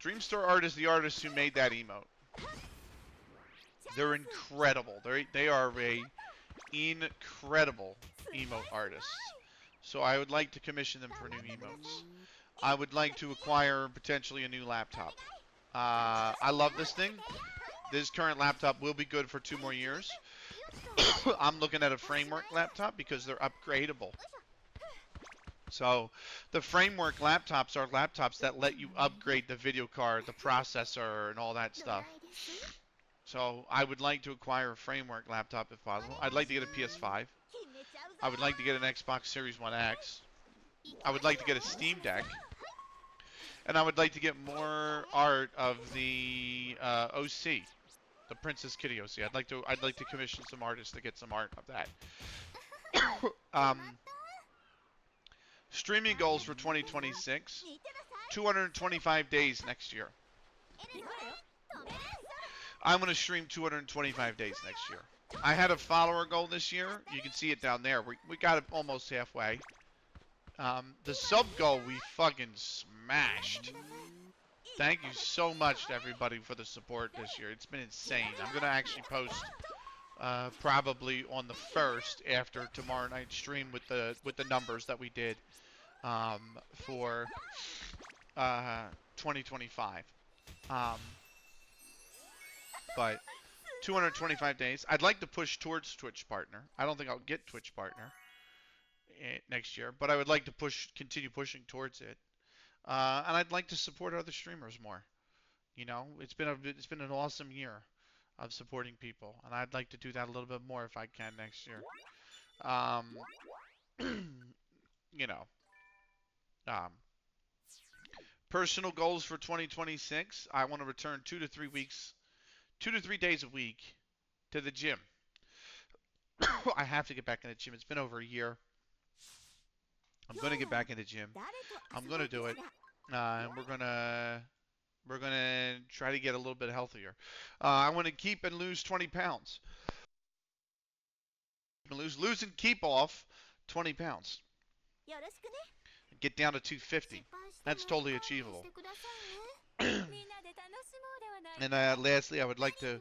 Dreamster Art is the artist who made that emote. They're incredible. They are a incredible emote artists. So I would like to commission them for new emotes. I would like to acquire potentially a new laptop. I love this thing. This current laptop will be good for 2 more years. I'm looking at a framework laptop because they're upgradable. So the framework laptops are laptops that let you upgrade the video card, the processor, and all that stuff. So I would like to acquire a framework laptop if possible. I'd like to get a PS5. I would like to get an Xbox Series 1 X. I would like to get a Steam Deck. And I would like to get more art of the OC, the Princess Kitty OC. I'd like to commission some artists to get some art of that. um, Streaming goals for 2026: 225 days next year. I'm going to stream 225 days next year. I had a follower goal this year. You can see it down there. We got it almost halfway. The sub goal we fucking smashed. Thank you so much to everybody for the support this year. It's been insane. I'm going to actually post probably on the 1st after tomorrow night's stream with the numbers that we did for 2025. But 225 days. I'd like to push towards Twitch partner. I don't think I'll get Twitch partner next year, but I would like to continue pushing towards it. And I'd like to support other streamers more. You know, it's been an awesome year of supporting people, and I'd like to do that a little bit more if I can next year. You know, um, personal goals for 2026. I want to return 2 to 3 days a week to the gym. I have to get back in the gym. It's been over a year. I'm going to get back in the gym. I'm going to do it. And we're gonna try to get a little bit healthier. I want to keep and lose 20 pounds. Lose and keep off 20 pounds. Get down to 250. That's totally achievable. And lastly, I would like to.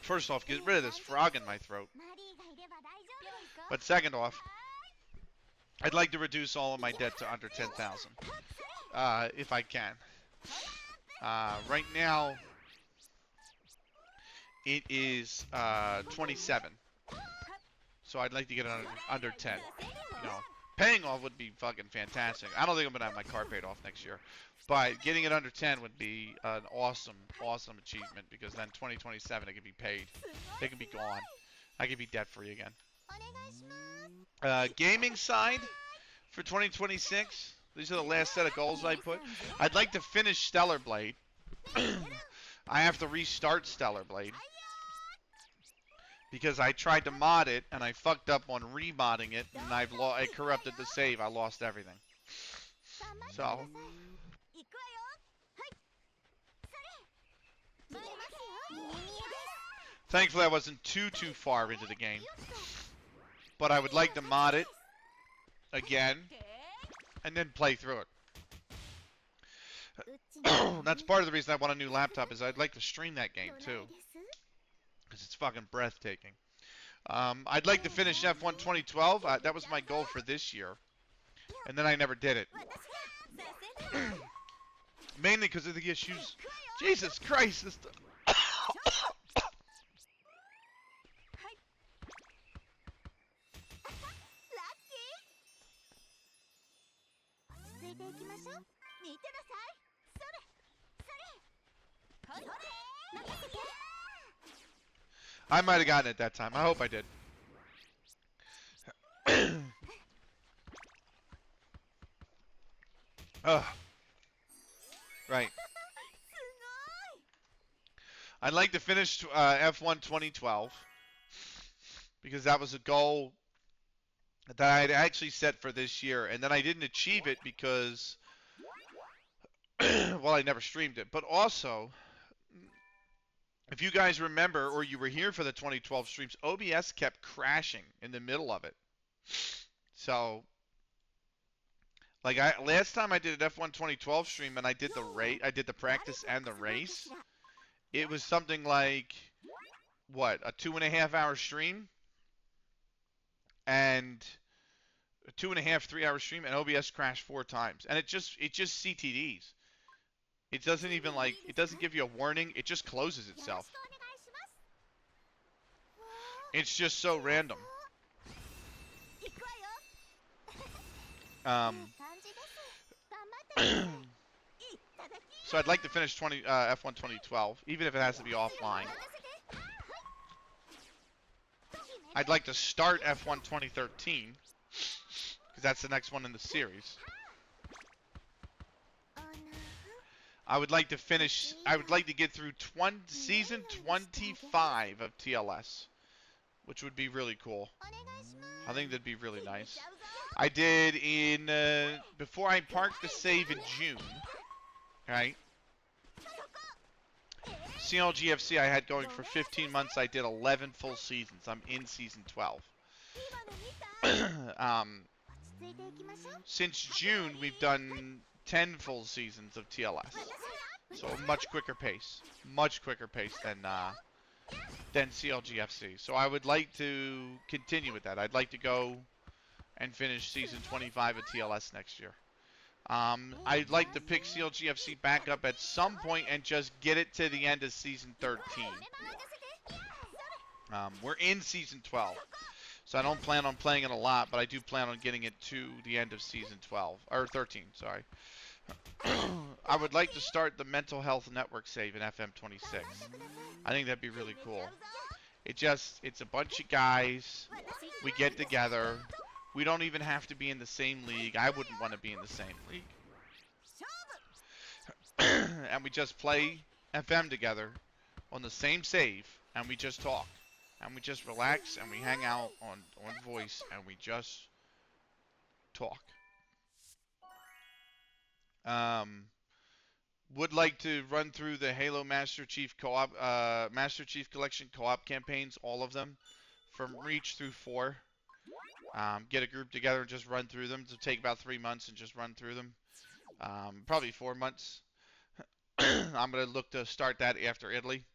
First off, get rid of this frog in my throat. But second off, I'd like to reduce all of my debt to under 10,000, if I can. Right now, it is 27, so I'd like to get it under 10. You know, paying off would be fucking fantastic. I don't think I'm gonna have my car paid off next year, but getting it under 10 would be an awesome achievement, because then 2027 it could be paid, it could be gone, I could be debt free again. Gaming side for 2026. These are the last set of goals I put. I'd like to finish Stellar Blade. I have to restart Stellar Blade because I tried to mod it and I fucked up on remodding it, and I corrupted the save. I lost everything. So thankfully I wasn't too far into the game. But I would like to mod it again and then play through it. That's part of the reason I want a new laptop, is I'd like to stream that game too, because it's fucking breathtaking. I'd like to finish F1 2012. That was my goal for this year, and then I never did it. Mainly because of the issues. Jesus Christ, this. I might have gotten it that time. I hope I did. Right. I'd like to finish F1 2012 because that was a goal that I had actually set for this year, and then I didn't achieve it because, well, I never streamed it. But also, if you guys remember, or you were here for the 2012 streams, OBS kept crashing in the middle of it. So, like, last time I did an F1 2012 stream and I did the practice and the race, it was something like what, a 2.5 hour stream and a 2.5, 3 hour stream, and OBS crashed 4 times, and it just CTDs. It doesn't even like it doesn't give you a warning. It just closes itself. It's just so random. So I'd like to finish F1 2012, even if it has to be offline. I'd like to start F1 2013, because that's the next one in the series. I would like to get through season 25 of TLS, which would be really cool. I think that'd be really nice. I did before I parked the save in June, right? CLGFC I had going for 15 months. I did 11 full seasons. I'm in season 12. Since June, we've done 10 full seasons of TLS. So a much quicker pace than CLGFC. So I would like to continue with that. I'd like to go and finish season 25 of TLS next year. I'd like to pick CLGFC back up at some point and just get it to the end of season 13. We're in season 12, so I don't plan on playing it a lot, but I do plan on getting it to the end of season 12, or 13, sorry. I would like to start the Mental Health Network save in FM26. I think that'd be really cool. It's a bunch of guys. We get together. We don't even have to be in the same league. I wouldn't want to be in the same league. And we just play FM together on the same save, and we just talk. And we just relax, and we hang out on voice, and we just talk. Would like to run through the Halo Master Chief co-op, Master Chief Collection co-op campaigns, all of them, from Reach through 4. Get a group together and just run through them. It'll take about 3 months and just run through them. Probably 4 months. I'm going to look to start that after Italy.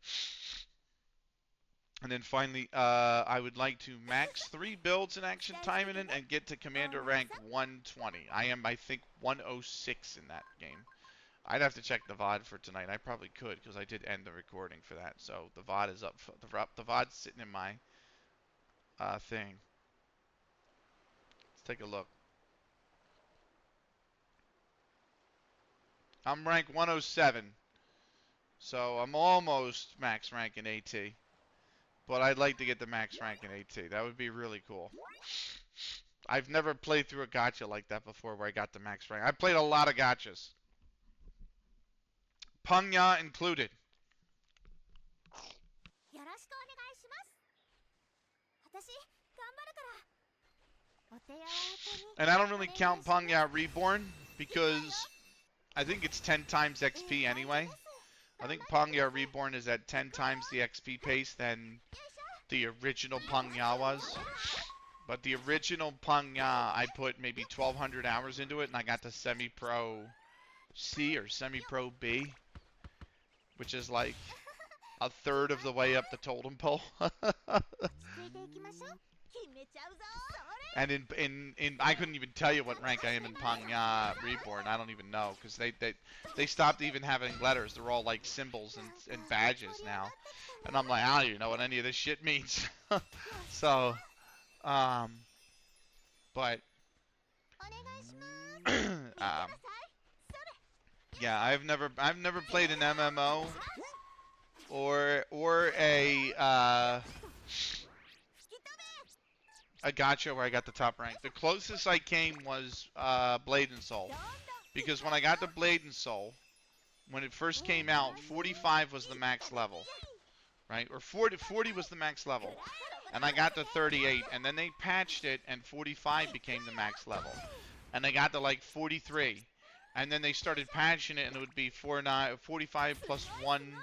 And then finally, I would like to max 3 builds in Action Time and get to Commander rank 120. I am, I think, 106 in that game. I'd have to check the VOD for tonight. I probably could, because I did end the recording for that. So the VOD is up. The VOD's sitting in my thing. Let's take a look. I'm rank 107. So I'm almost max rank in AT. But I'd like to get the max rank in AT. That would be really cool. I've never played through a gacha like that before where I got the max rank. I played a lot of gachas. Pangya included. And I don't really count Pangya Reborn because I think it's 10 times XP anyway. I think Pangya Reborn is at 10 times the XP pace than the original Pangya was. But the original Pangya, I put maybe 1,200 hours into it, and I got to Semi-Pro C or Semi-Pro B, which is like a third of the way up the totem pole. And in I couldn't even tell you what rank I am in Pangya Reborn. I don't even know, because they stopped even having letters. They're all like symbols and badges now. And I'm like, I don't even know what any of this shit means. So, but yeah, I've never played an MMO or a gacha where I got the top rank. The closest I came was Blade and Soul, because when I got to Blade and Soul, when it first came out, 45 was the max level, right? Or 40 was the max level, and I got to 38, and then they patched it, and 45 became the max level, and I got to like 43, and then they started patching it, and it would be 45 plus 1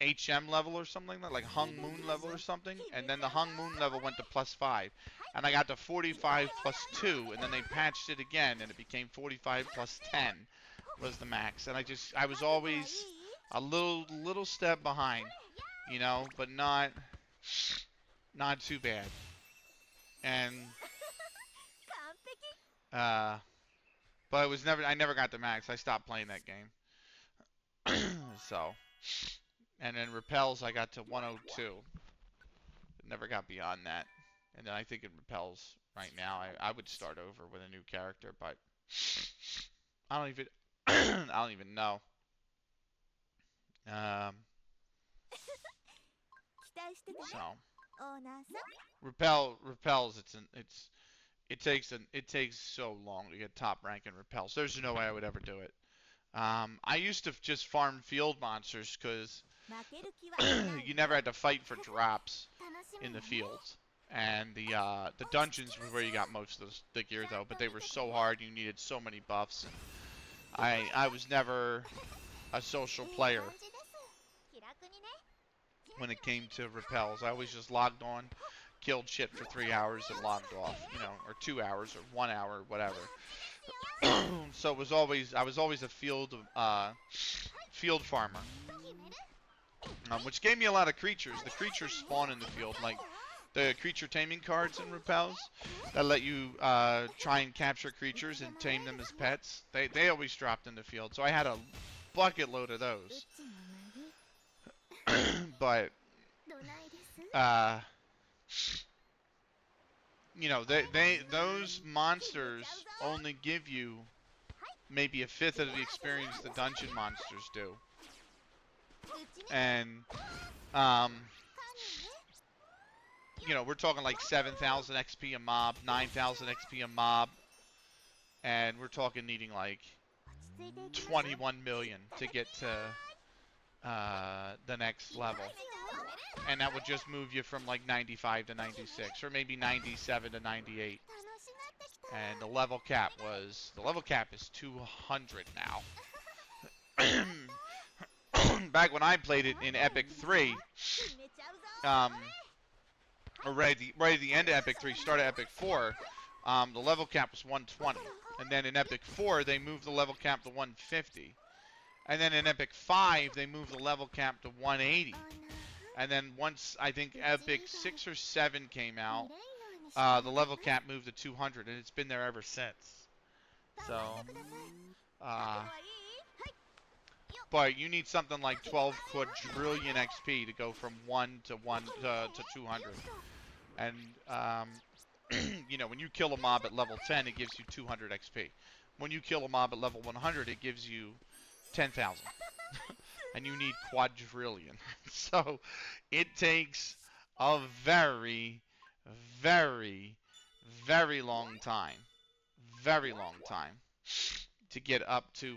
HM level or something like Hung Moon level or something, and then the Hung Moon level went to +5, and I got to 45 plus 2, and then they patched it again, and it became 45 plus 10 was the max, and I was always a little step behind, you know, but not not too bad. And uh, but it was never. I never got the max. I stopped playing that game. So, and then repels, I got to 102. Never got beyond that. And then I think in repels right now, I would start over with a new character, but I don't even I don't even know. Um, so repels. It takes so long to get top rank in repels. There's no way I would ever do it. I used to just farm field monsters because you never had to fight for drops in the fields. And the dungeons was where you got most of the gear though, but they were so hard. You needed so many buffs. And I was never a social player when it came to repels. I always just logged on, killed shit for 3 hours and logged off, or 2 hours or 1 hour, whatever. So I was always a field farmer, which gave me a lot of creatures. The creatures spawn in the field, like the creature taming cards in repels that let you try and capture creatures and tame them as pets. They always dropped in the field, so I had a bucket load of those. But those monsters only give you maybe a fifth of the experience the dungeon monsters do. And we're talking like 7,000 XP a mob, 9,000 XP a mob, and we're talking needing like 21 million to get to the next level. And that would just move you from like 95 to 96, or maybe 97 to 98. And the level cap is 200 now. Back when I played it in Epic 3, or right at the end of Epic 3, start of Epic 4, the level cap was 120. And then in Epic 4, they moved the level cap to 150. And then in Epic 5, they moved the level cap to 180. And then once, I think, Epic 6 or 7 came out, the level cap moved to 200, and it's been there ever since. So, but you need something like 12 quadrillion XP to go from 1 to 200. And, when you kill a mob at level 10, it gives you 200 XP. When you kill a mob at level 100, it gives you 10,000. And you need quadrillion. So it takes a very, very, very long time. Very long time to get up to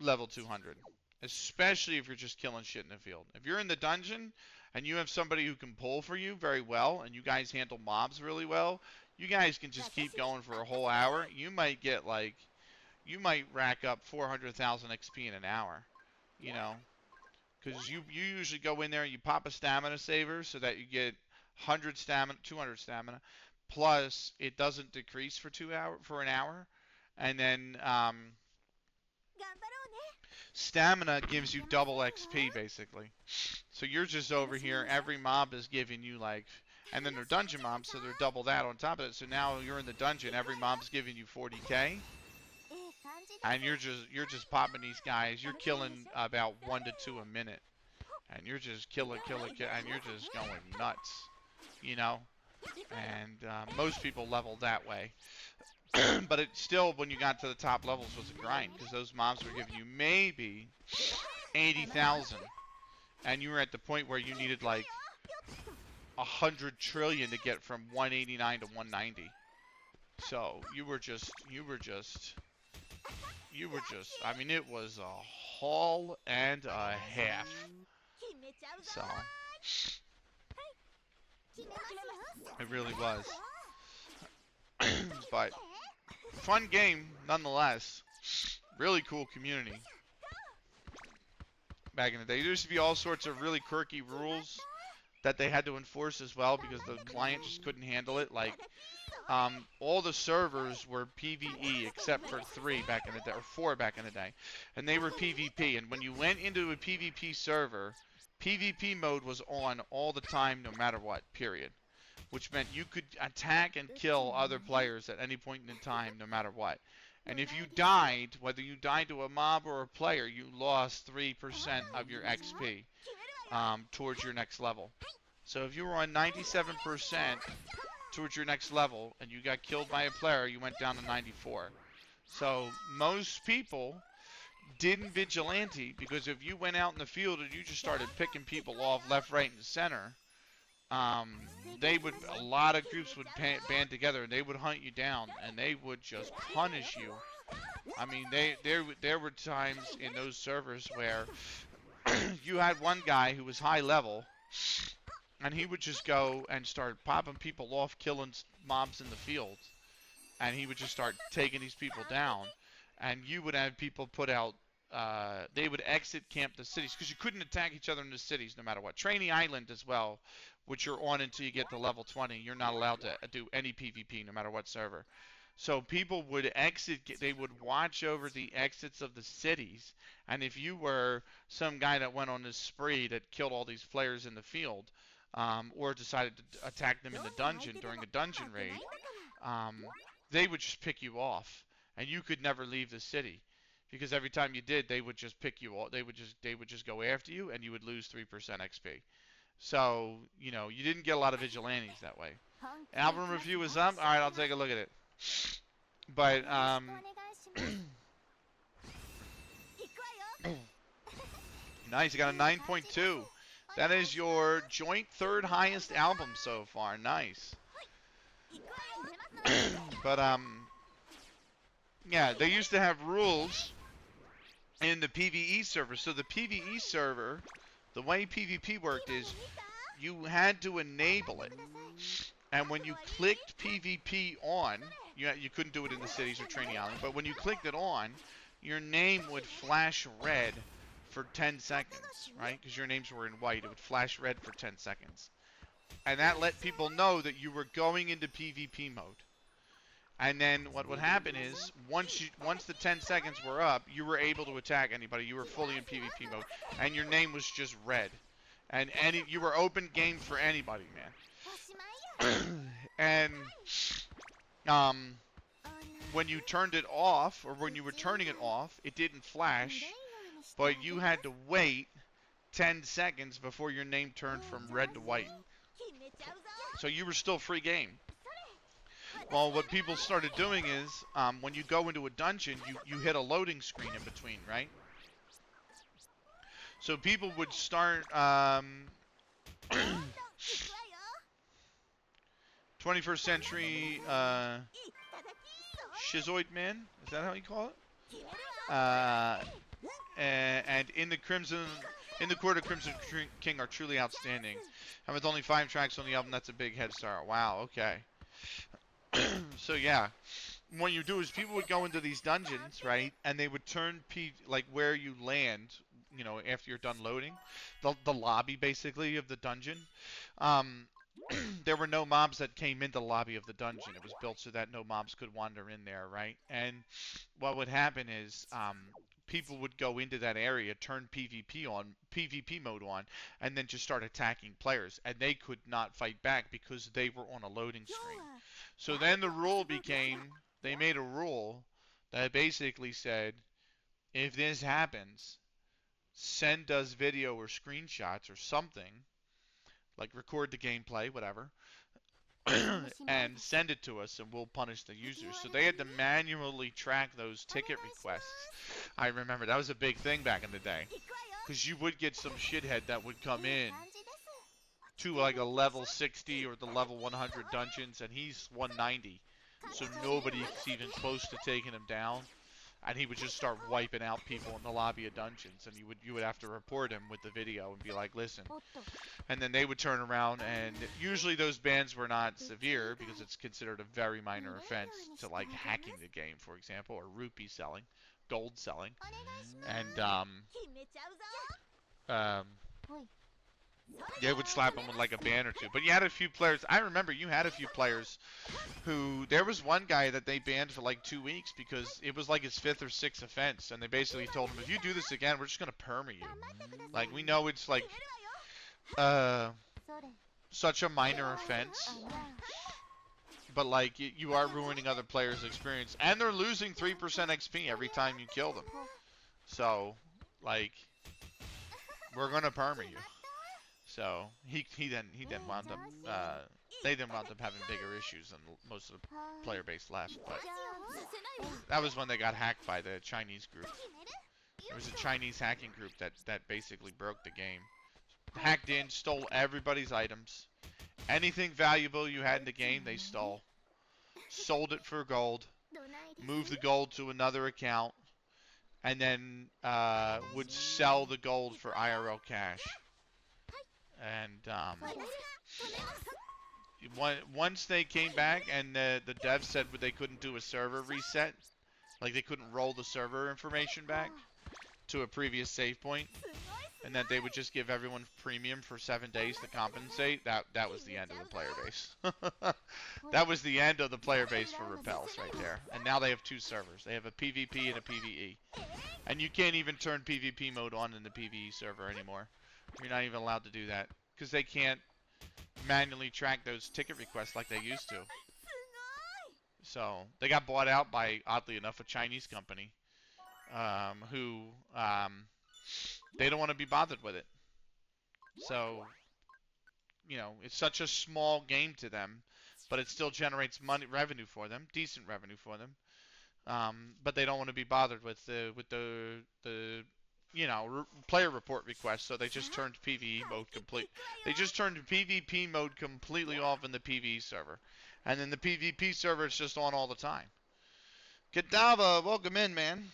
level 200. Especially if you're just killing shit in the field. If you're in the dungeon and you have somebody who can pull for you very well, and you guys handle mobs really well, you guys can just keep going for a whole hour. You might rack up 400,000 XP in an hour. Because you usually go in there and you pop a stamina saver so that you get 100 stamina, 200 stamina, plus it doesn't decrease for an hour, and then stamina gives you double XP basically. So you're just over here, every mob is giving you and then they're dungeon mobs, so they're double that on top of it. So now you're in the dungeon, every mob's giving you 40k. And you're just popping these guys. You're killing about 1 to 2 a minute, and you're just killing, and you're just going nuts, And most people level that way, but it still, when you got to the top levels, was a grind because those mobs were giving you maybe 80,000, and you were at the point where you needed like 100 trillion to get from 189 to 190. So you were just. I mean, it was a haul and a half. So, it really was. But, fun game, nonetheless. Really cool community. Back in the day, there used to be all sorts of really quirky rules that they had to enforce as well because the client just couldn't handle it. Like, all the servers were PvE except for 3 back in the day, or 4 back in the day, and they were PvP. And when you went into a PvP server, PvP mode was on all the time, no matter what, period. Which meant you could attack and kill other players at any point in time, no matter what. And if you died, whether you died to a mob or a player, you lost 3% of your XP towards your next level. So if you were on 97% towards your next level and you got killed by a player, you went down to 94. So most people didn't vigilante, because if you went out in the field and you just started picking people off left, right, and center, a lot of groups would band together and they would hunt you down and they would just punish you. I mean, there were times in those servers where you had one guy who was high level and he would just go and start popping people off, killing mobs in the field, and he would just start taking these people down, and you would have people put out. They would exit camp the cities because you couldn't attack each other in the cities no matter what. Trainee Island as well, which you're on until you get to level 20. You're not allowed to do any PvP no matter what server. So people would exit, they would watch over the exits of the cities, and if you were some guy that went on this spree that killed all these players in the field, or decided to attack them in the dungeon during a dungeon raid, they would just pick you off, and you could never leave the city. Because every time you did, they would just pick you off. They would just go after you, and you would lose 3% XP. So, you didn't get a lot of vigilantes that way. Album review is up. All right, I'll take a look at it. But nice. You got a 9.2. That is your joint third highest album so far. Nice. But yeah, they used to have rules in the PvE server. So the PvE server, the way PvP worked is you had to enable it. And when you clicked PvP on, you couldn't do it in the cities or Trainee Island, but when you clicked it on, your name would flash red for 10 seconds, right? Because your names were in white. It would flash red for 10 seconds. And that let people know that you were going into PvP mode. And then what would happen is, once the 10 seconds were up, you were able to attack anybody. You were fully in PvP mode, and your name was just red. And you were open game for anybody, man. And when you turned it off, or when you were turning it off, it didn't flash, but you had to wait 10 seconds before your name turned from red to white. So you were still free game. Well, what people started doing is, when you go into a dungeon, you hit a loading screen in between, right? So people would start, 21st century, Shizoid Man, is that how you call it? And in the Court of Crimson King are truly outstanding. And with only 5 tracks on the album, that's a big head start. Wow, okay. So yeah, what you do is people would go into these dungeons, right, and they would turn like where you land, after you're done loading, the lobby basically of the dungeon. There were no mobs that came into the lobby of the dungeon. It was built so that no mobs could wander in there, right? And what would happen is, people would go into that area, turn PvP mode on, and then just start attacking players, and they could not fight back because they were on a loading screen. So then the rule became, they made a rule that basically said, if this happens, send us video or screenshots or something, like record the gameplay, whatever, and send it to us and we'll punish the users. So they had to manually track those ticket requests. I remember that was a big thing back in the day, because you would get some shithead that would come in to like a level 60 or the level 100 dungeons, and he's 190, so nobody's even close to taking him down, and he would just start wiping out people in the lobby of dungeons, and you would have to report him with the video and be like, listen. And then they would turn around, and usually those bans were not severe because it's considered a very minor offense to like hacking the game, for example, or rupee selling, gold selling, and they would slap him with like a ban or two. But you had a few players, I remember you had a few players who, there was one guy that they banned for like 2 weeks because it was like his 5th or 6th offense, and they basically told him, if you do this again, we're just going to perma you. Like, we know it's like, uh, それ such a minor offense, あな but like you are ruining other players' experience, and they're losing 3% XP every time you kill them. So, like, we're gonna perma you. So he then wound up they then wound up having bigger issues and most of the はーい player base left. But じゃあthat was when they got hacked by the Chinese group. There was a Chinese hacking group that basically broke the game. Hacked in, stole everybody's items. Anything valuable you had in the game, they stole. Sold it for gold. どないです Moved the gold to another account. And then would sell the gold for IRL cash. And 私止めます once they came back and the devs said they couldn't do a server reset, like they couldn't roll the server information back to a previous save point, and that they would just give everyone premium for 7 days to compensate, that was the end of the player base. That was the end of the player base for Repels right there. And now they have two servers. They have a PvP and a PvE. And you can't even turn PvP mode on in the PvE server anymore. You're not even allowed to do that because they can't manually track those ticket requests like they used to. So they got bought out by, oddly enough, a Chinese company who they don't want to be bothered with it. So, you know, it's such a small game to them, but it still generates revenue for them, decent revenue for them. But they don't want to be bothered with the player report requests, so they just turned PvE mode complete. They just turned PvP mode completely off in the PvE server, and then the PvP server is just on all the time. Kadava, welcome in, man.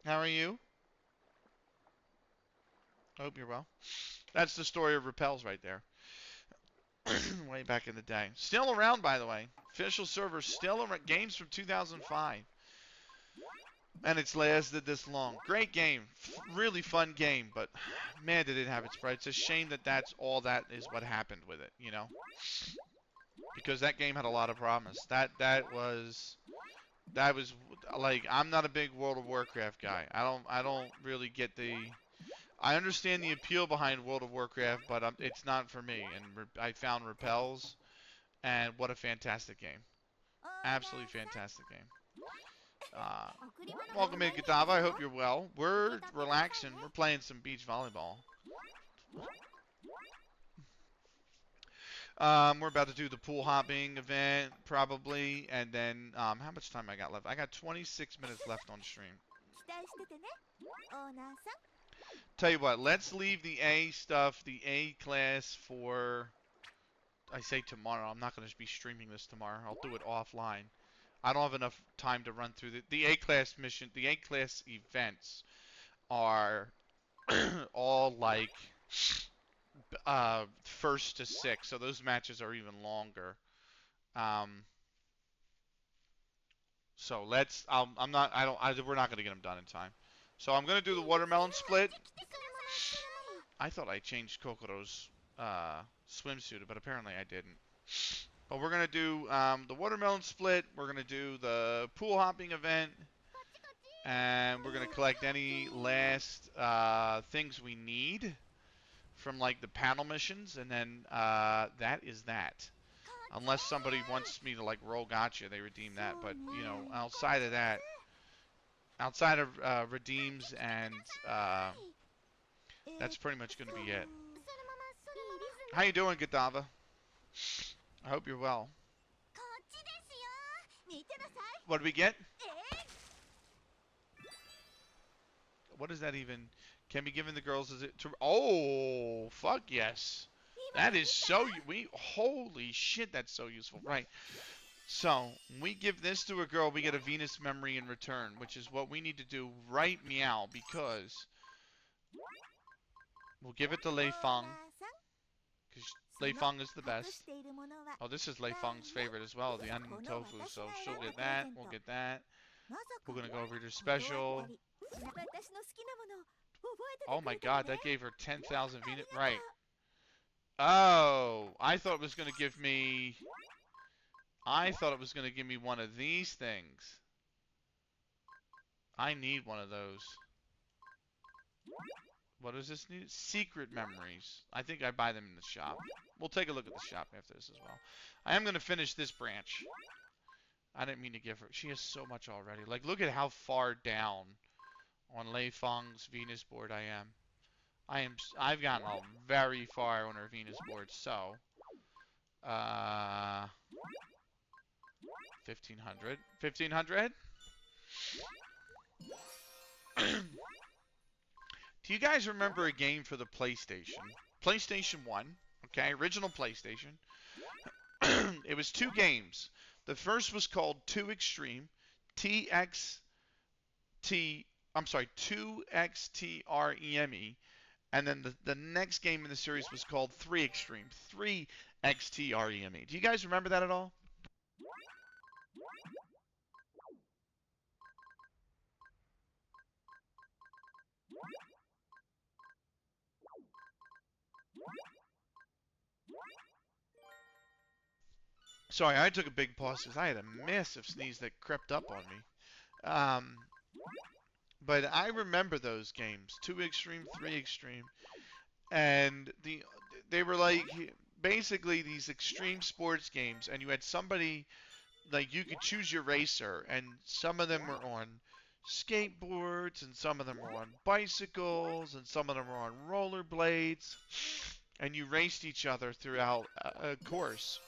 How are you? I hope you're well. That's the story of Repels right there. Way back in the day. Still around, by the way. Official server still around. Games from 2005. And it's lasted this long. Great game. Really fun game, but man, did it have its price. It's a shame that that's all that is what happened with it, you know? Because that game had a lot of promise. That was like, I'm not a big World of Warcraft guy. I don't really get the I understand the appeal behind World of Warcraft, but it's not for me. And I found Repels, and what a fantastic game. オーナー Absolutely さん fantastic game. Uh, 贈り物が welcome ご in, ざいます Gadava. I よ hope you're well. We're relaxing. We're playing some beach volleyball. We're about to do the pool hopping event, probably. And then, how much time I got left? I got 26 minutes left on stream. 期待しててねオーナーさん Tell you what, let's leave the A stuff, the A class for, I say tomorrow. I'm not going to be streaming this tomorrow. I'll do it offline. I don't have enough time to run through the A class mission. The A class events are all like first to six, so those matches are even longer. Um, so let's. I'm not. I don't. We're not going to get them done in time. So I'm going to do the watermelon split. するものするもの I thought I changed Kokoro's swimsuit, but apparently I didn't. But we're going to do the watermelon split. We're going to do the pool hopping event. And we're going to collect any last things we need from like the panel missions. And then that is that. Unless somebody wants me to like roll gotcha, they redeem that. But, you know, outside of that, outside of redeems and that's pretty much going to be it. そのままそのまま How you doing, Gadava? I hope you're well. こっちですよ見てなさい What did we get? え What is that even? Can be given the girls as it to? Oh, fuck yes. That is so. Holy shit, that's so useful. Right. So we give this to a girl, we get a Venus memory in return, which is what we need to do right meow because we'll give it to Lei オー Feng ナーさん because Lei Feng is the 隠 best. しているものは Oh, this is Lei Feng's favorite as well, the onion tofu. So she'll get that. We'll get that. まさか We're gonna go over to 断 special. ったり私の好きなものを覚えてて Oh く my れたの god, ね that gave her 10,000 Venus. ありがとう Right. Oh, I thought it was gonna give me. I thought it was gonna give me one of these things. I need one of those. What is this new? Secret memories. I think I buy them in the shop. We'll take a look at the shop after this as well. I am going to finish this branch. I didn't mean to give her. She has so much already. Like, look at how far down on Lei Feng's Venus board I am. I've gotten very far on her Venus board. So, 1500. 1500? Do you guys remember a game for the PlayStation? PlayStation 1, okay, original PlayStation. It was two games. The first was called 2 Extreme, TXT, I'm sorry, 2XTREME, and then the next game in the series was called 3 Extreme, 3XTREME. Do you guys remember that at all? Sorry, I took a big pause because I had a massive sneeze that crept up on me. But I remember those games, 2 Extreme, 3 Extreme, and they were like basically these extreme sports games, and you had somebody like you could choose your racer, and some of them were on skateboards, and some of them were on bicycles, and some of them were on rollerblades, and you raced each other throughout a course.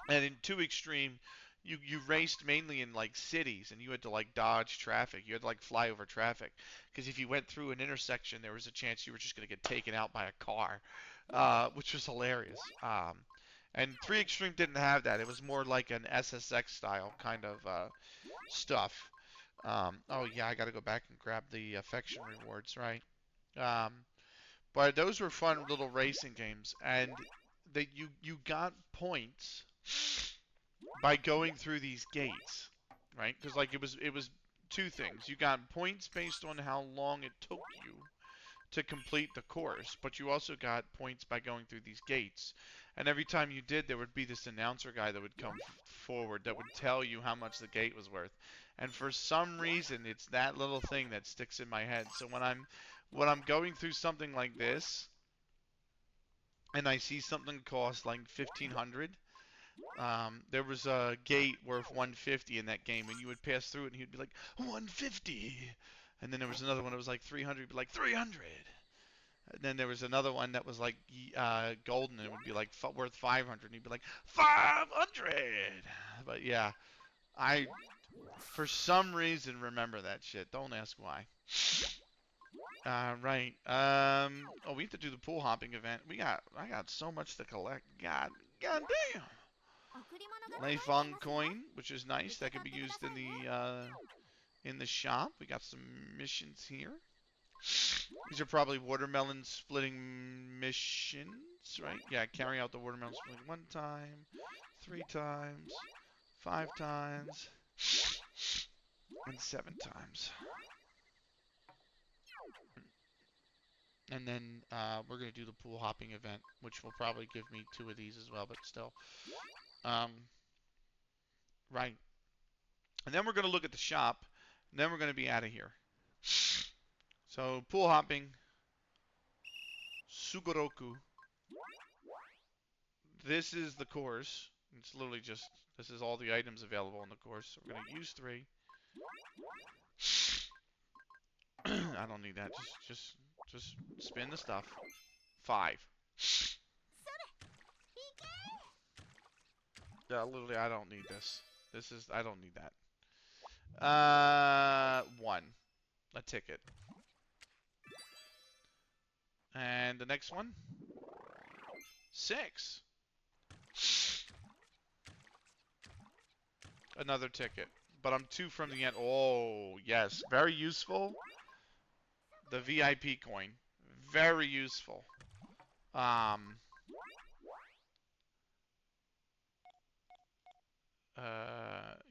And in 2 Extreme, you raced mainly in like cities, and you had to like dodge traffic. You had to like fly over traffic, because if you went through an intersection, there was a chance you were just going to get taken out by a car, which was hilarious. And 3 Extreme didn't have that. It was more like an SSX style kind of stuff. Oh yeah, I got to go back and grab the affection rewards, right? Um, but those were fun little racing games, and that you got points by going through these gates, right? Because like it was two things. You got points based on how long it took you to complete the course, but you also got points by going through these gates. And every time you did, there would be this announcer guy that would come forward that would tell you how much the gate was worth. And for some reason, it's that little thing that sticks in my head. So when I'm going through something like this, and I see something cost like 1500, there was a gate worth 150 in that game, and you would pass through it, and he'd be like 150, and then there was another one that was like 300, he'd be like 300, and then there was another one that was like golden, and it would be like worth 500, and he'd be like 500. But yeah, I for some reason remember that shit. Don't ask why. Right. Oh, we have to do the pool hopping event. I got so much to collect. God damn. 贈り物が届いてい Leifang ますよ coin, which is nice. 受け That can 取っ be てくだ used さいね in the shop. We got some missions here. These are probably watermelon splitting missions, right? Yeah, carry out the watermelon splitting 1 time, 3 times, 5 times, and 7 times. And then we're going to do the pool hopping event, which will probably give me 2 of these as well, but still. Right. And then we're going to look at the shop, and then we're going to be out of here. So, pool hopping, Sugoroku. This is the course. It's literally just, this is all the items available in the course. So we're going to use 3. I don't need that. Just spin the stuff. 5. それ行け Yeah, literally, I don't need this. I don't need that. 1. A ticket. And the next one? 6. Another ticket. But I'm 2 from the end. Oh, yes. Very useful. The VIP coin. Very useful.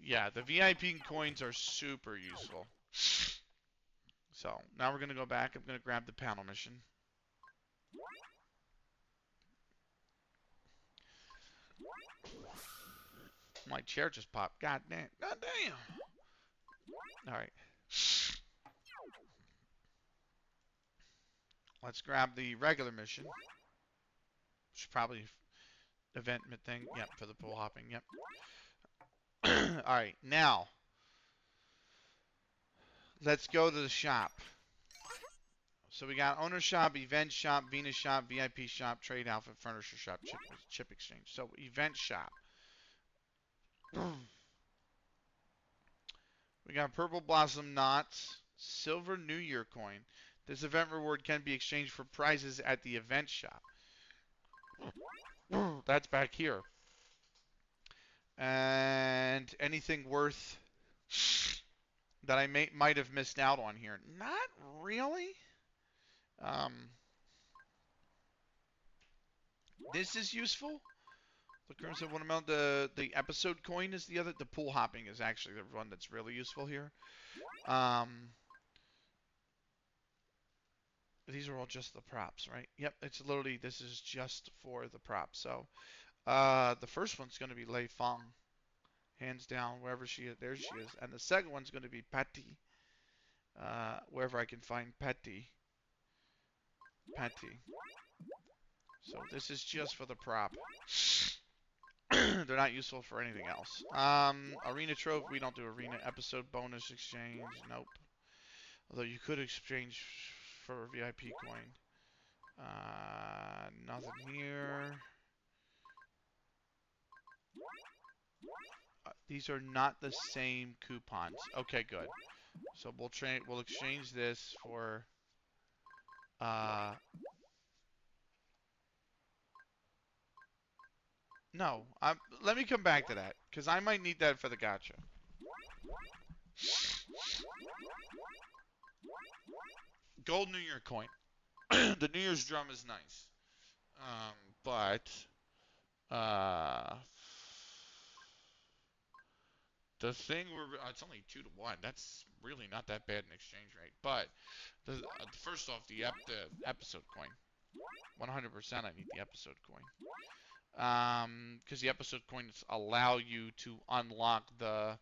Yeah, the VIP coins are super useful. So, now we're going to go back. I'm going to grab the panel mission. My chair just popped. God damn. God damn. Alright. Let's grab the regular mission. Which is probably event thing. Yep, for the pool hopping. Yep. Alright, now. Let's go to the shop. So we got owner shop, event shop, Venus shop, VIP shop, trade outfit, furniture shop, chip exchange. So event shop. We got purple blossom knots, silver New Year coin. This event reward can be exchanged for prizes at the event shop. That's back here. And anything worth that I might have missed out on here? Not really. Um, this is useful. The Crimson Watermelon, the episode coin is the other. The pool hopping is actually the one that's really useful here. These are all just the props, right? Yep, it's literally, this is just for the props. So, the first one's going to be Lei Feng, hands down, wherever she is. There she is. And the second one's going to be Patty, wherever I can find Patty. Patty. So this is just for the prop. They're not useful for anything else. Arena trophy, we don't do arena. Episode bonus exchange, nope. Although you could exchange for a VIP coin. Nothing here. These are not the same coupons. Okay, good. So we'll exchange this for no. Let me come back to that because I might need that for the gacha. Gold New Year coin. The New Year's drum is nice. But uh the thing it's only 2 to 1. That's really not that bad in exchange rate. But first off, the episode coin. 100% I need the episode coin. Because the episode coins allow you to unlock the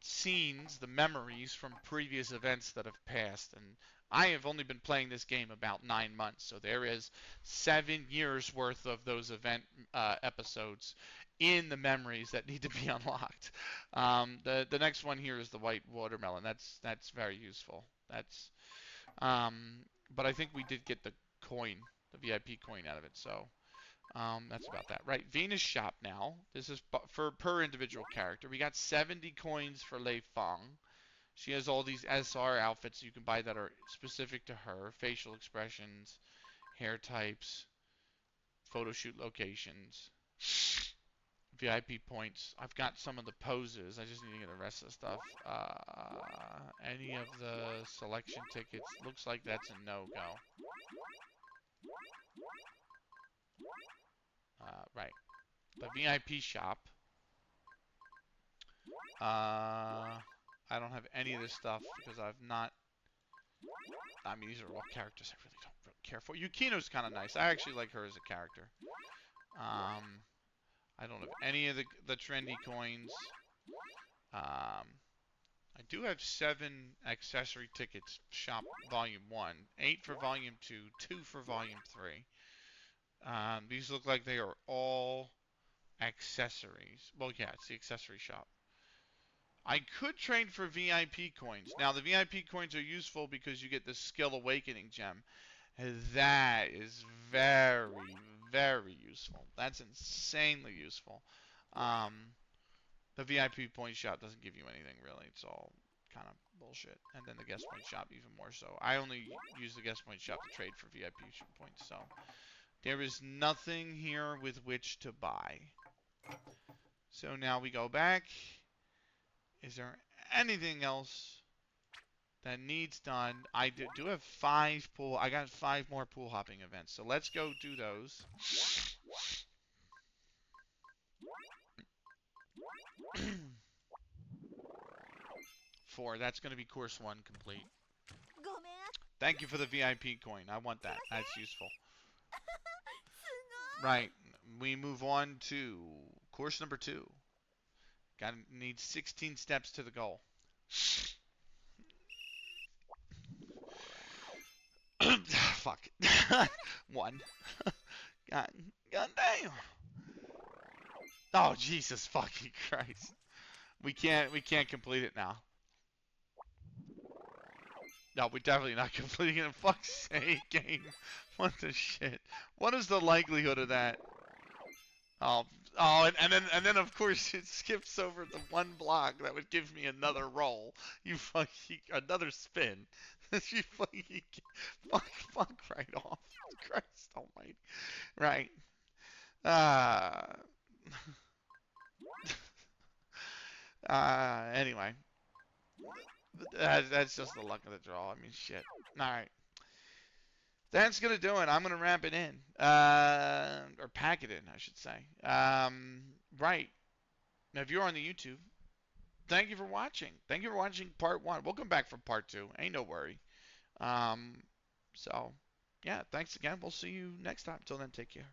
scenes, the memories from previous events that have passed. And I have only been playing this game about 9 months, so there is 7 years worth of those event episodes in the memories that need to be unlocked. The next one here is the white watermelon. That's very useful. But I think we did get the coin, the VIP coin out of it. So that's about that. Right, Venus shop now. This is for per individual character. We got 70 coins for Lei Feng. She has all these SR outfits you can buy that are specific to her. Facial expressions, hair types, photo shoot locations, VIP points. I've got some of the poses. I just need to get the rest of the stuff. Any of the selection tickets. Looks like that's a no-go. Right. The VIP shop. I don't have any of this stuff because I've not. I mean, these are all characters I really don't care for. Yukino's kind of nice. I actually like her as a character. I don't have any of the trendy coins. I do have 7 accessory tickets. Shop Volume 1, 8 for Volume 2, 2 for Volume 3. These look like they are all accessories. Well, yeah, it's the accessory shop. I could trade for VIP coins. Now, the VIP coins are useful because you get the Skill Awakening gem. That is very, very useful. That's insanely useful. The VIP point shop doesn't give you anything, really. It's all kind of bullshit. And then the guest point shop even more so. I only use the guest point shop to trade for VIP points, so there is nothing here with which to buy. So now we go back. Is there anything else that needs done? I do have 5 pool. I got 5 more pool hopping events. So let's go do those. 4. That's going to be course 1 complete. Thank you for the VIP coin. I want that. That's useful. Right. We move on to course number 2. Need 16 steps to the goal. fuck. One. God, God damn. Oh, Jesus fucking Christ. We can't complete it now. No, we're definitely not completing it. In fuck's sake, game. What the shit? What is the likelihood of that? Oh, and then of course it skips over the one block that would give me another roll. You fucking another spin. You fucking fuck right off. Christ Almighty. Right. Uh. Anyway, that's just the luck of the draw. I mean, shit. All right. That's gonna do it. I'm gonna wrap it in, or pack it in, I should say. Right. Now, if you're on the YouTube, thank you for watching. Thank you for watching part one. We'll come back for part two. Ain't no worry. Um, so, yeah, thanks again. We'll see you next time. Till then, take care.